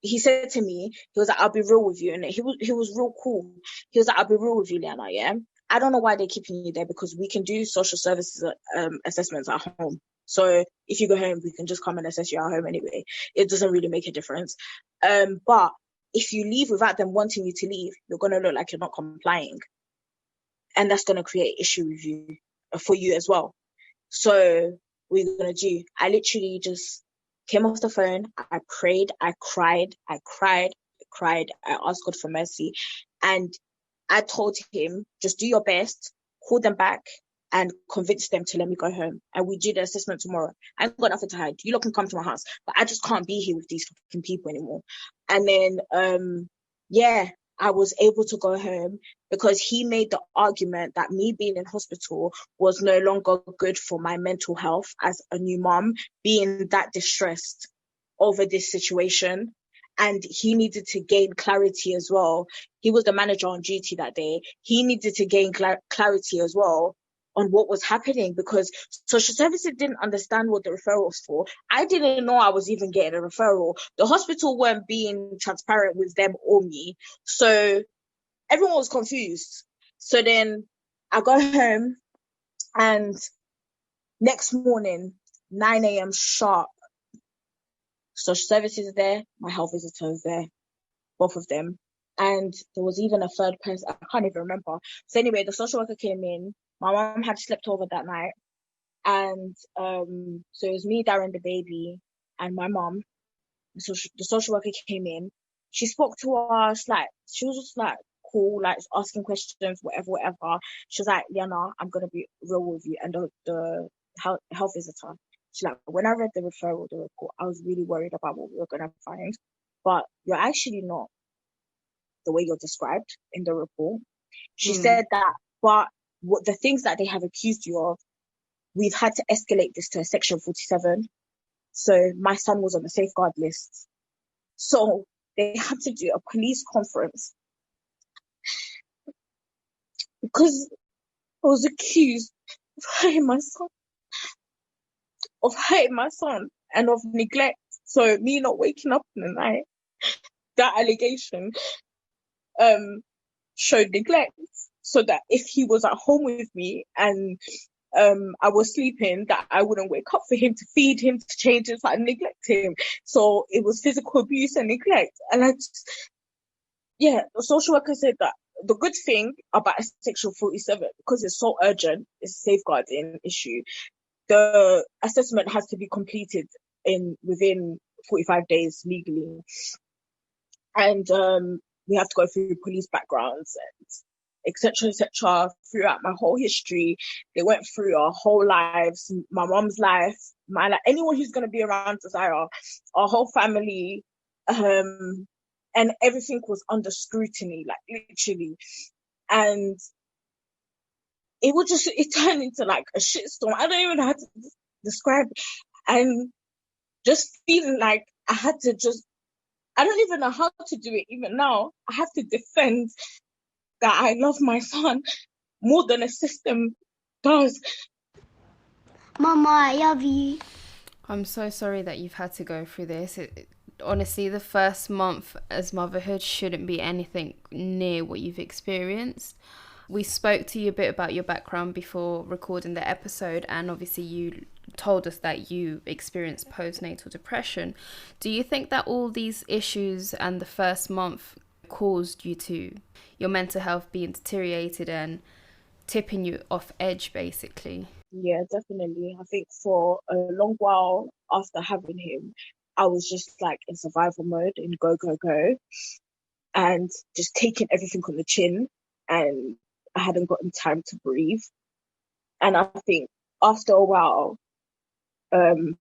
he said to me, he was like, I'll be real with you. And he was real cool. He was like, I'll be real with you, Liana, yeah? I don't know why they're keeping you there, because we can do social services assessments at home. So if you go home, we can just come and assess you at home anyway. It doesn't really make a difference. But if you leave without them wanting you to leave, you're going to look like you're not complying. And that's going to create issue with you, for you as well. So what are you going to do? I literally just came off the phone. I prayed. I cried. I asked God for mercy. And I told him, just do your best, call them back and convince them to let me go home. And we do the assessment tomorrow. I ain't got nothing to hide. You lot can come to my house, but I just can't be here with these fucking people anymore. And then, I was able to go home because he made the argument that me being in hospital was no longer good for my mental health as a new mom, being that distressed over this situation. And he needed to gain clarity as well. He was the manager on duty that day. He needed to gain clarity as well on what was happening because social services didn't understand what the referral was for. I didn't know I was even getting a referral. The hospital weren't being transparent with them or me. So everyone was confused. So then I got home and next morning, 9 a.m. sharp, social services is there, my health visitor is there, both of them. And there was even a third person, I can't even remember. So anyway, the social worker came in. My mom had slept over that night. And so it was me, Darren, the baby, and my mom. So the social worker came in. She spoke to us like she was just like cool, like asking questions, whatever. She was like, Liana, I'm gonna be real with you. And the health visitor, she's like, when I read the referral, the report, I was really worried about what we were gonna find, but you're actually not the way you're described in the report. She said that, but what the things that they have accused you of, we've had to escalate this to a section 47. So my son was on the safeguard list. So they had to do a police conference because I was accused of hurting my son, and of neglect. So me not waking up in the night, that allegation showed neglect. So that if he was at home with me and I was sleeping, that I wouldn't wake up for him, to feed him, to change him, and neglect him. So it was physical abuse and neglect. And the social worker said that the good thing about Section 47, because it's so urgent, it's a safeguarding issue, the assessment has to be completed within 45 days legally. And we have to go through police backgrounds and etc. Throughout my whole history. They went through our whole lives, my mom's life, my life, anyone who's going to be around Desire, our whole family, and everything was under scrutiny, like literally. And it turned into like a shitstorm. I don't even know how to describe it. And just feeling like I don't even know how to do it even now. I have to defend that I love my son more than a system does. Mama, I love you. I'm so sorry that you've had to go through this. Honestly, the first month as motherhood shouldn't be anything near what you've experienced. We spoke to you a bit about your background before recording the episode, and obviously you told us that you experienced postnatal depression. Do you think that all these issues and the first month caused you to your mental health being deteriorated and tipping you off edge, basically? Yeah, definitely. I think for a long while after having him, I was just like in survival mode, in go, and just taking everything on the chin, and I hadn't gotten time to breathe. And I think after a while, you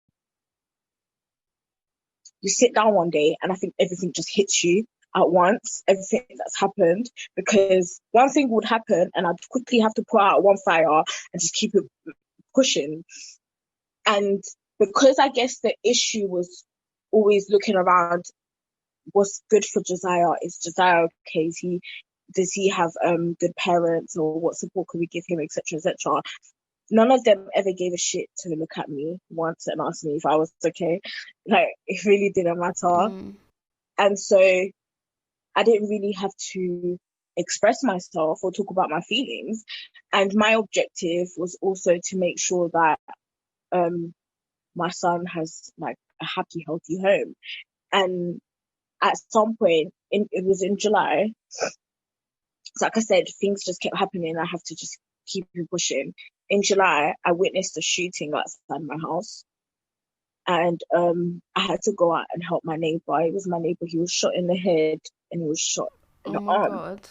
sit down one day and I think everything just hits you at once, everything that's happened, because one thing would happen and I'd quickly have to put out one fire and just keep it pushing. And because I guess the issue was always looking around what's good for Josiah. Is Josiah okay? Does he have good parents, or what support could we give him, etc. None of them ever gave a shit to look at me once and ask me if I was okay. Like, it really didn't matter. And so I didn't really have to express myself or talk about my feelings. And my objective was also to make sure that my son has like a happy, healthy home. And at some point, it was in July. So like I said, things just kept happening. I have to just keep pushing. In July, I witnessed a shooting outside my house. And I had to go out and help my neighbor. It was my neighbor. He was shot in the head and he was shot in the arm. God.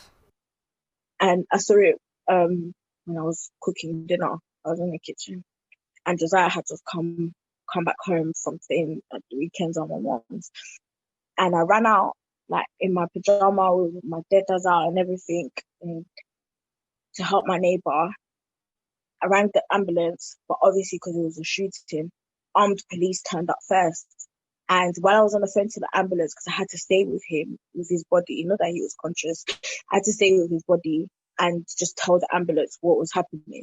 And I saw it when I was cooking dinner. I was in the kitchen. And Josiah had to come back home from staying at the weekends on my mom's. And I ran out like in my pajama with my deaders out and everything, and to help my neighbor. I rang the ambulance, but obviously because it was a shooting, armed police turned up first. And while I was on the phone to the ambulance, because I had to stay with him, with his body, not that he was conscious, I had to stay with his body and just tell the ambulance what was happening.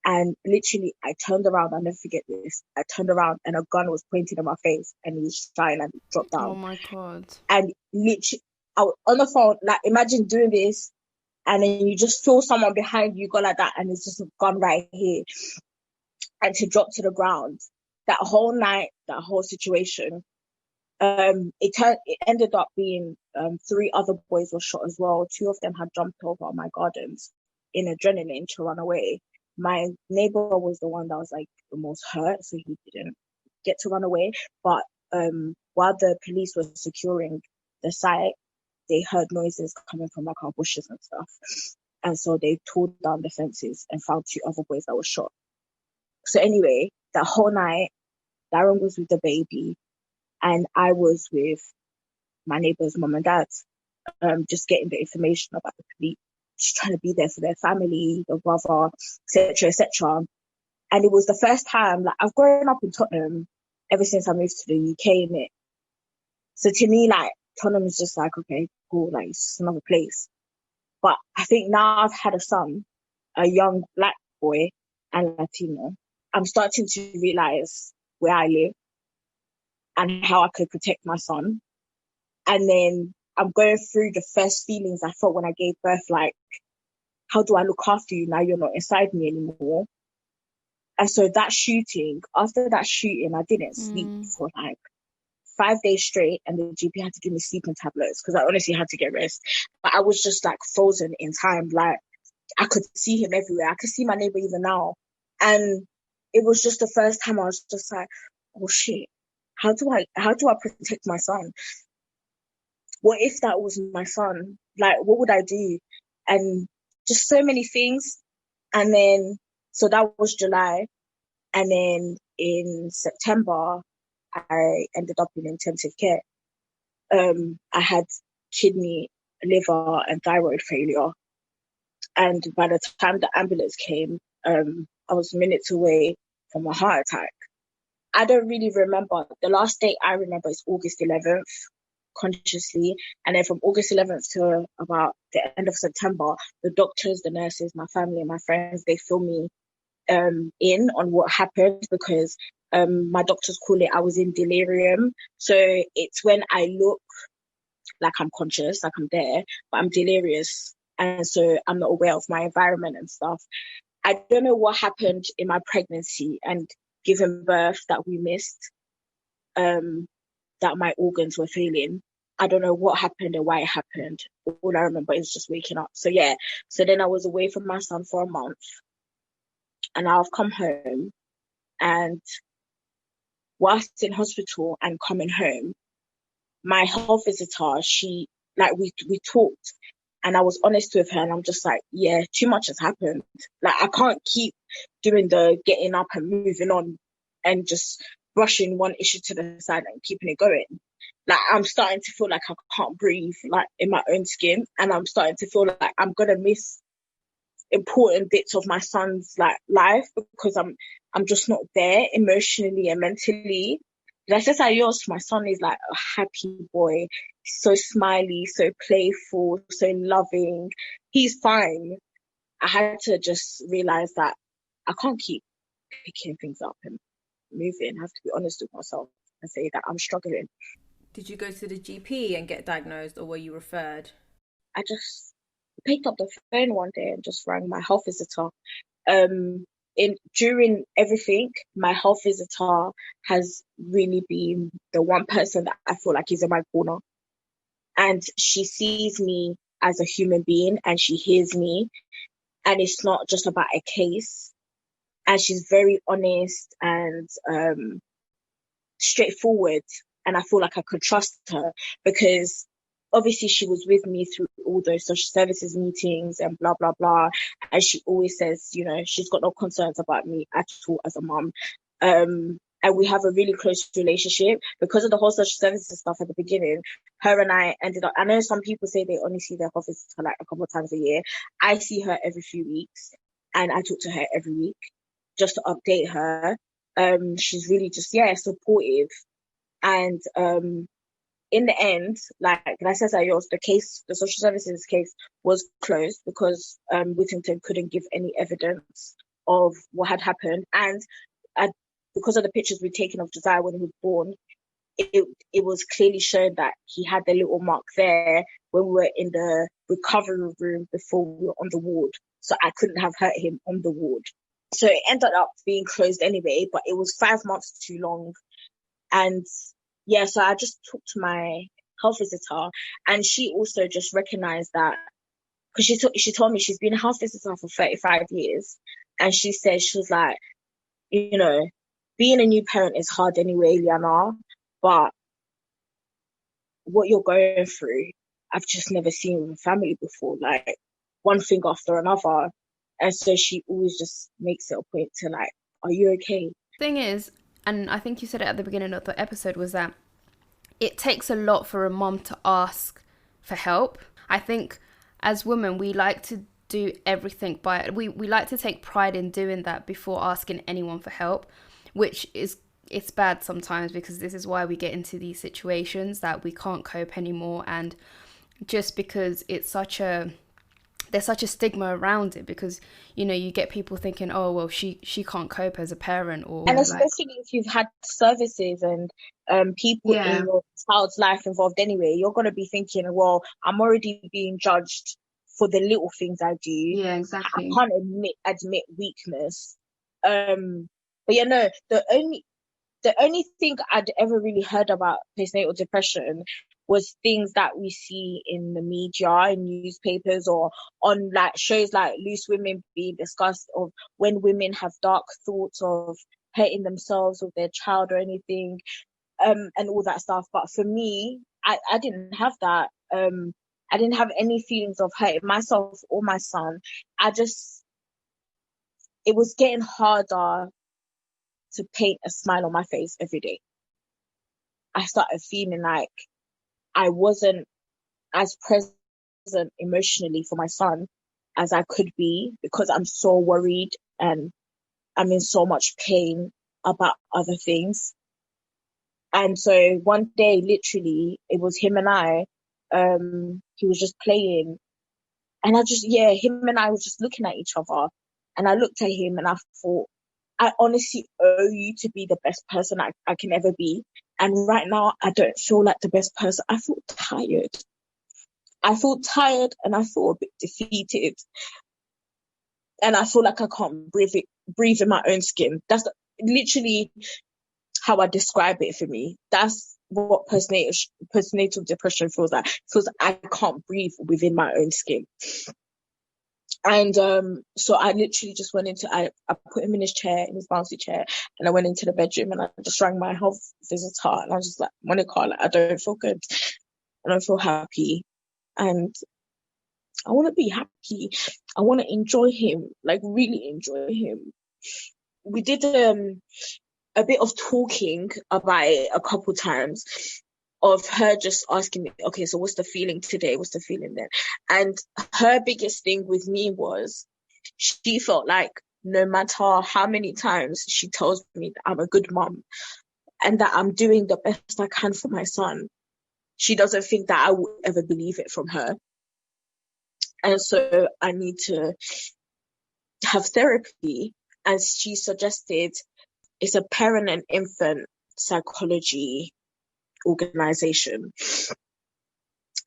And literally, I turned around, I'll never forget this. I turned around and a gun was pointed at my face and he was shouting and dropped down. Oh my God. And literally, I was on the phone, like, imagine doing this and then you just feel someone behind you go like that and it's just a gun right here. And to drop to the ground. That whole night, that whole situation, it ended up being 3 other boys were shot as well. 2 of them had jumped over my gardens in adrenaline to run away. My neighbor was the one that was like the most hurt, so he didn't get to run away. But while the police were securing the site, they heard noises coming from like our bushes and stuff, and so they tore down the fences and found 2 other boys that were shot. So anyway, that whole night, Darren was with the baby, and I was with my neighbor's mum and dad, just getting the information about the police, just trying to be there for their family, their brother, etc., etc. And it was the first time, like, I've grown up in Tottenham ever since I moved to the UK, innit? So to me, like, Tottenham is just like, okay, cool, like, it's just another place. But I think now I've had a son, a young black boy and Latino, I'm starting to realize where I live and how I could protect my son. And then I'm going through the first feelings I felt when I gave birth, like, how do I look after you now you're not inside me anymore? And so after that shooting, I didn't sleep for like 5 days straight, and the GP had to give me sleeping tablets because I honestly had to get rest. But I was just like frozen in time. Like, I could see him everywhere. I could see my neighbor even now. And it was just the first time I was just like, oh shit, how do I protect my son? What if that was my son? Like, what would I do? And just so many things. And then, so that was July. And then in September, I ended up in intensive care. I had kidney, liver, and thyroid failure. And by the time the ambulance came, I was minutes away from a heart attack. I don't really remember. The last date I remember is August 11th, consciously. And then from August 11th to about the end of September, the doctors, the nurses, my family, and my friends, they fill me in on what happened because my doctors call it, I was in delirium. So it's when I look like I'm conscious, like I'm there, but I'm delirious. And so I'm not aware of my environment and stuff. I don't know what happened in my pregnancy and giving birth that we missed, that my organs were failing. I don't know what happened and why it happened. All I remember is just waking up. So yeah, so then I was away from my son for a month, and now I've come home, and whilst in hospital and coming home, my health visitor, we talked, and I was honest with her, and I'm just like, yeah, too much has happened. Like, I can't keep doing the getting up and moving on and just brushing one issue to the side and keeping it going. Like, I'm starting to feel like I can't breathe, like, in my own skin, and I'm starting to feel like I'm gonna miss important bits of my son's like life because I'm just not there emotionally and mentally. Gracias a Dios, my son is like a happy boy, so smiley, so playful, so loving. He's fine. I had to just realize that I can't keep picking things up and moving. I have to be honest with myself and say that I'm struggling. Did you go to the GP and get diagnosed, or were you referred? I just picked up the phone one day and just rang my health visitor. During everything, my health visitor has really been the one person that I feel like is in my corner. And she sees me as a human being and she hears me. And it's not just about a case. And she's very honest and straightforward. And I feel like I could trust her because obviously she was with me through all those social services meetings and blah, blah, blah. And she always says, you know, she's got no concerns about me at all as a mum. and we have a really close relationship because of the whole social services stuff at the beginning. Her and I ended up, I know some people say they only see their health visitor like a couple of times a year. I see her every few weeks, and I talk to her every week just to update her. She's really just, yeah, supportive. And in the end, like I said, the social services case was closed because Whittington couldn't give any evidence of what had happened. And because of the pictures we'd taken of Josiah when he was born, it was clearly shown that he had the little mark there when we were in the recovery room before we were on the ward. So I couldn't have hurt him on the ward. So it ended up being closed anyway, but it was 5 months too long. And yeah, so I just talked to my health visitor, and she also just recognized that, because she told me she's been a health visitor for 35 years, and she said, she was like, you know, being a new parent is hard anyway, Liana, but what you're going through, I've just never seen with a family before, like one thing after another. And so she always just makes it a point to like, are you okay? Thing is, and I think you said it at the beginning of the episode, was that it takes a lot for a mom to ask for help. I think as women, we like to do everything we like to take pride in doing that before asking anyone for help, which is, it's bad sometimes, because this is why we get into these situations that we can't cope anymore. And just because there's such a stigma around it, because, you know, you get people thinking, oh, well, she can't cope as a parent, or and especially if you've had services and people in your child's life involved anyway, you're going to be thinking, well, I'm already being judged for the little things I do. Yeah, exactly. I can't admit weakness. But yeah, no, the only thing I'd ever really heard about postnatal depression was things that we see in the media, in newspapers, or on like shows like Loose Women being discussed, of when women have dark thoughts of hurting themselves or their child or anything, and all that stuff. But for me, I didn't have that. I didn't have any feelings of hurting myself or my son. It was getting harder to paint a smile on my face every day. I started feeling like I wasn't as present emotionally for my son as I could be, because I'm so worried and I'm in so much pain about other things. And so one day, literally, it was him and I, he was just playing, and him and I was just looking at each other, and I looked at him and I thought, I honestly owe you to be the best person I can ever be. And right now, I don't feel like the best person. I feel tired. And I feel a bit defeated. And I feel like I can't breathe in my own skin. That's literally how I describe it for me. That's what postnatal depression feels like. It feels like I can't breathe within my own skin. And so I literally just I put him in his bouncy chair, and I went into the bedroom and I just rang my health visitor, and I was just like, Monica, like, I don't feel good. I don't feel happy. And I want to be happy. I want to enjoy him, like really enjoy him. We did a bit of talking about it a couple times, of her just asking me, okay, so what's the feeling today? What's the feeling then? And her biggest thing with me was, she felt like no matter how many times she tells me that I'm a good mom and that I'm doing the best I can for my son, she doesn't think that I would ever believe it from her. And so I need to have therapy. As she suggested, it's a parent and infant psychology organization.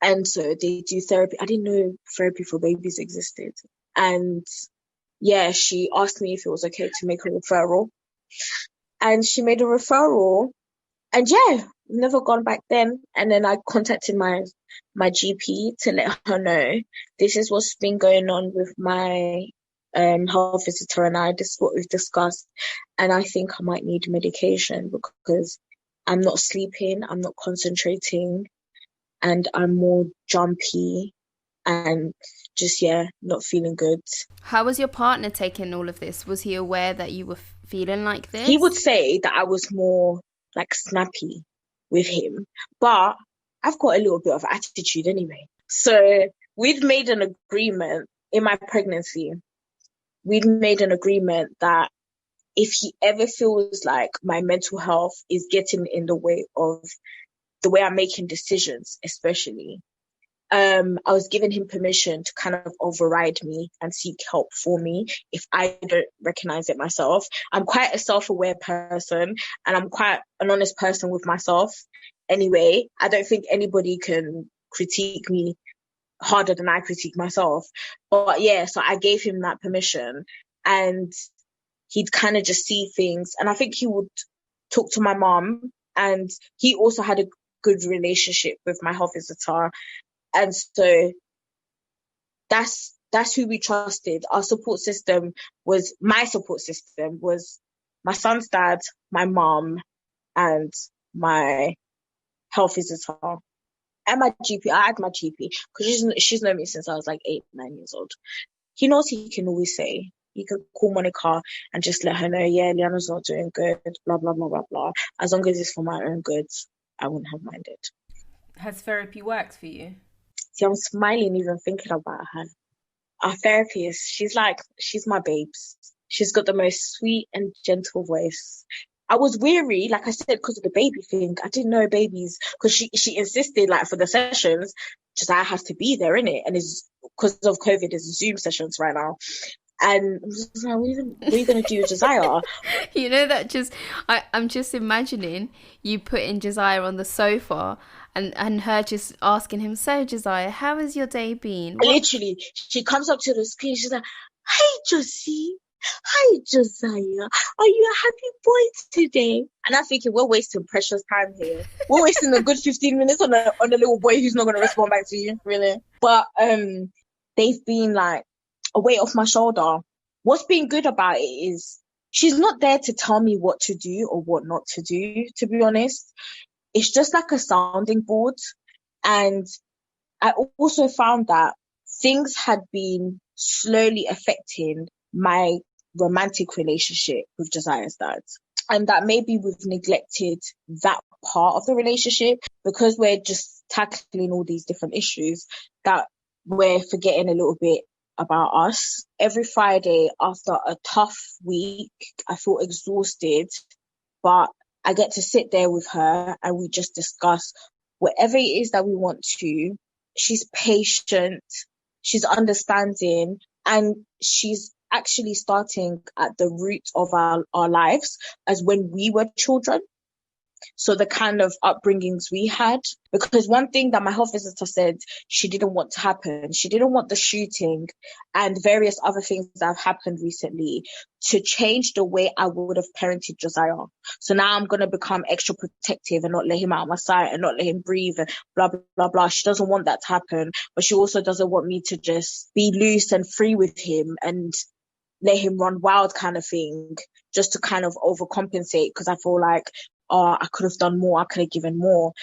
And so they do therapy. I didn't know therapy for babies existed. And yeah, she asked me if it was okay to make a referral. And she made a referral. And yeah, never gone back then. And then I contacted my GP to let her know this is what's been going on with my health visitor and I. This is what we've discussed. And I think I might need medication because I'm not sleeping, I'm not concentrating, and I'm more jumpy and just, not feeling good. How was your partner taking all of this? Was he aware that you were feeling like He would this? say that I was more like snappy with him, but I've got a little bit of attitude anyway. So we'd made an agreement in my pregnancy. We'd made an agreement that if he ever feels like my mental health is getting in the way of the way I'm making decisions, especially, I was giving him permission to kind of override me and seek help for me if I don't recognize it myself. I'm quite a self-aware person and I'm quite an honest person with myself. Anyway, I don't think anybody can critique me harder than I critique myself. But yeah, so I gave him that permission and he'd kind of just see things. And I think he would talk to my mom, and he also had a good relationship with my health visitor. And so that's who we trusted. Our support system was my my son's dad, my mom, and my health visitor, and my GP. I had my GP because she's known me since I was like 8, 9 years old. He knows he can always say, you can call Monica and just let her know, yeah, Liana's not doing good, blah, blah, blah, blah, blah. As long as it's for my own good, I wouldn't have minded. Has therapy worked for you? See, I'm smiling even thinking about her. Our therapist, she's my babes. She's got the most sweet and gentle voice. I was weary, like I said, because of the baby thing. I didn't know babies, because she insisted, like, for the sessions, just I have to be there, innit? And it's because of COVID, it's Zoom sessions right now. And I'm just like, what are you going to do with Josiah? You know, I'm just imagining you putting Josiah on the sofa and her just asking him, so Josiah, how has your day been? Literally, she comes up to the screen, she's like, hey, Josie. Hi, Josiah. Are you a happy boy today? And I'm thinking, we're wasting precious time here. We're wasting a good 15 minutes on a little boy who's not going to respond back to you, really. But they've been like a weight off my shoulder. What's been good about it is she's not there to tell me what to do or what not to do, to be honest. It's just like a sounding board. And I also found that things had been slowly affecting my romantic relationship with Josiah's dad. And that maybe we've neglected that part of the relationship because we're just tackling all these different issues, that we're forgetting a little bit about us. Every Friday after a tough week, I feel exhausted, but I get to sit there with her and we just discuss whatever it is that we want to. She's patient, she's understanding, and she's actually starting at the root of our lives as when we were children. So the kind of upbringings we had, because one thing that my health visitor said she didn't want to happen, she didn't want the shooting and various other things that have happened recently to change the way I would have parented Josiah. So now I'm going to become extra protective and not let him out of my sight and not let him breathe and blah, blah, blah, blah. She doesn't want that to happen, but she also doesn't want me to just be loose and free with him and let him run wild kind of thing, just to kind of overcompensate, because I feel like, oh, I could have done more, I could have given more.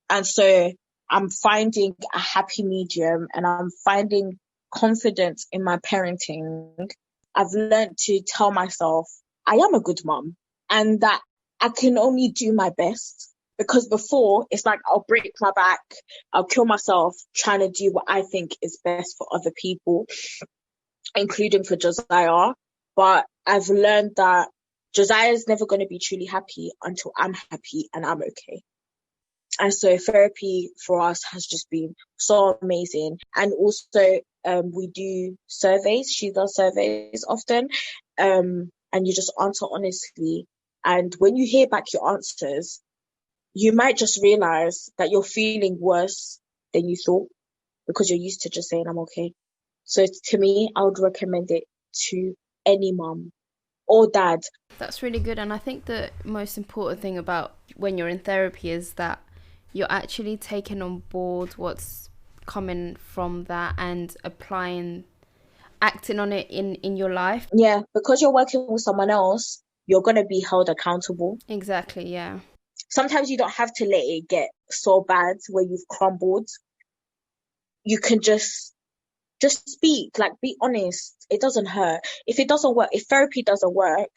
And so I'm finding a happy medium and I'm finding confidence in my parenting. I've learned to tell myself I am a good mom and that I can only do my best. Because before, it's like I'll break my back, I'll kill myself trying to do what I think is best for other people, including for Josiah. But I've learned that Josiah is never going to be truly happy until I'm happy and I'm okay. And so therapy for us has just been so amazing. And also, we do surveys. She does surveys often. And you just answer honestly. And when you hear back your answers, you might just realize that you're feeling worse than you thought because you're used to just saying, I'm okay. So to me, I would recommend it to any mom or dad. That's really good. And I think the most important thing about when you're in therapy is that you're actually taking on board what's coming from that and acting on it in your life. Yeah, because you're working with someone else, you're going to be held accountable. Exactly, yeah. Sometimes you don't have to let it get so bad where you've crumbled. You can just speak, like, be honest. It doesn't hurt. If it doesn't work, if therapy doesn't work,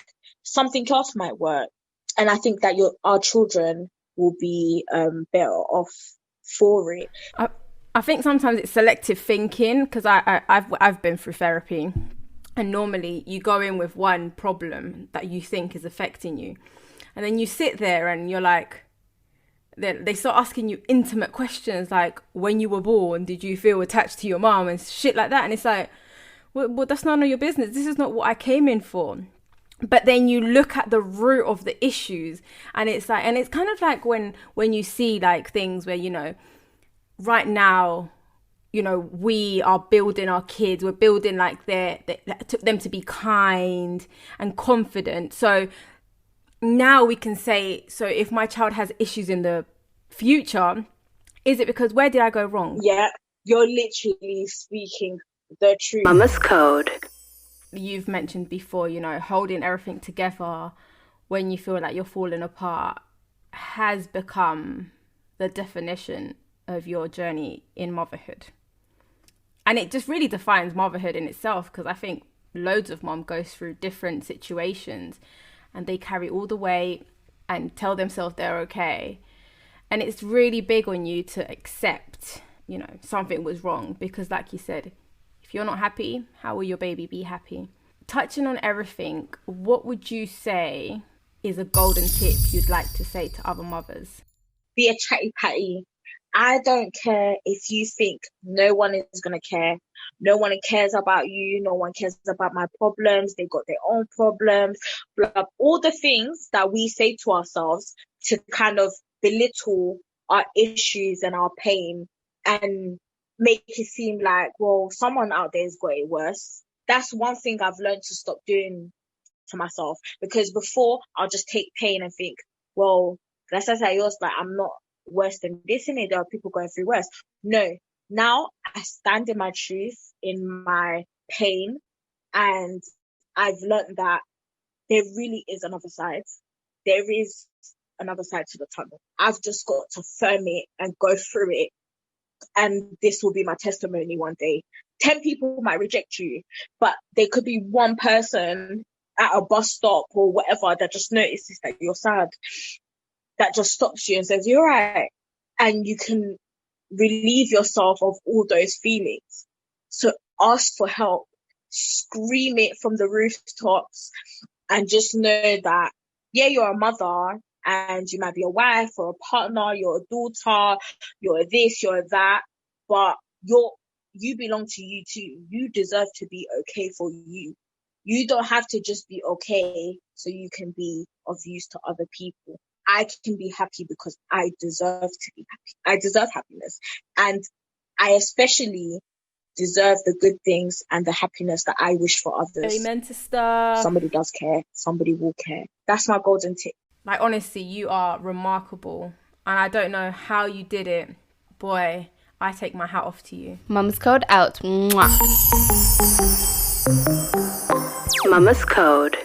something else might work. And I think that our children will be better off for it. I think sometimes it's selective thinking, because I've been through therapy, and normally you go in with one problem that you think is affecting you, and then you sit there and you're like, they start asking you intimate questions like, when you were born, did you feel attached to your mom and shit like that? And it's like, well, that's none of your business. This is not what I came in for. But then you look at the root of the issues, and it's like, and it's kind of like when you see like things where, you know, right now, you know, we are building our kids, we're building like them to be kind and confident. So now we can say, so if my child has issues in the future, is it because where did I go wrong? Yeah, you're literally speaking the truth. Mama's Code. You've mentioned before, you know, holding everything together when you feel like you're falling apart has become the definition of your journey in motherhood. And it just really defines motherhood in itself, because I think loads of mom goes through different situations and they carry all the weight and tell themselves they're okay. And it's really big on you to accept, you know, something was wrong, because like you said, if you're not happy, how will your baby be happy? Touching on everything, what would you say is a golden tip you'd like to say to other mothers? Be a chatty patty. I don't care if you think no one is going to care. No one cares about you. No one cares about my problems. They got their own problems. Blah, blah. All the things that we say to ourselves to kind of belittle our issues and our pain and make it seem like, well, someone out there has got it worse. That's one thing I've learned to stop doing to myself, because before I'll just take pain and think, well, gracias a Dios, like I'm not worse than this, and there are people going through worse. No, now I stand in my truth, in my pain, and I've learned that there really is another side. There is another side to the tunnel. I've just got to firm it and go through it. And this will be my testimony one day. 10 people might reject you, but there could be one person at a bus stop or whatever that just notices that you're sad, that just stops you and says, you're right. And you can relieve yourself of all those feelings. So ask for help, scream it from the rooftops, and just know that, yeah, you're a mother, and you might be a wife or a partner, you're a daughter, you're this, you're that, but you belong to you too. You deserve to be okay for you. You don't have to just be okay so you can be of use to other people. I can be happy because I deserve to be happy. I deserve happiness. And I especially deserve the good things and the happiness that I wish for others. Amen to stuff. Somebody does care. Somebody will care. That's my golden tip. Like, honestly, you are remarkable. And I don't know how you did it. Boy, I take my hat off to you. Mama's Code out. Mwah. Mama's Code.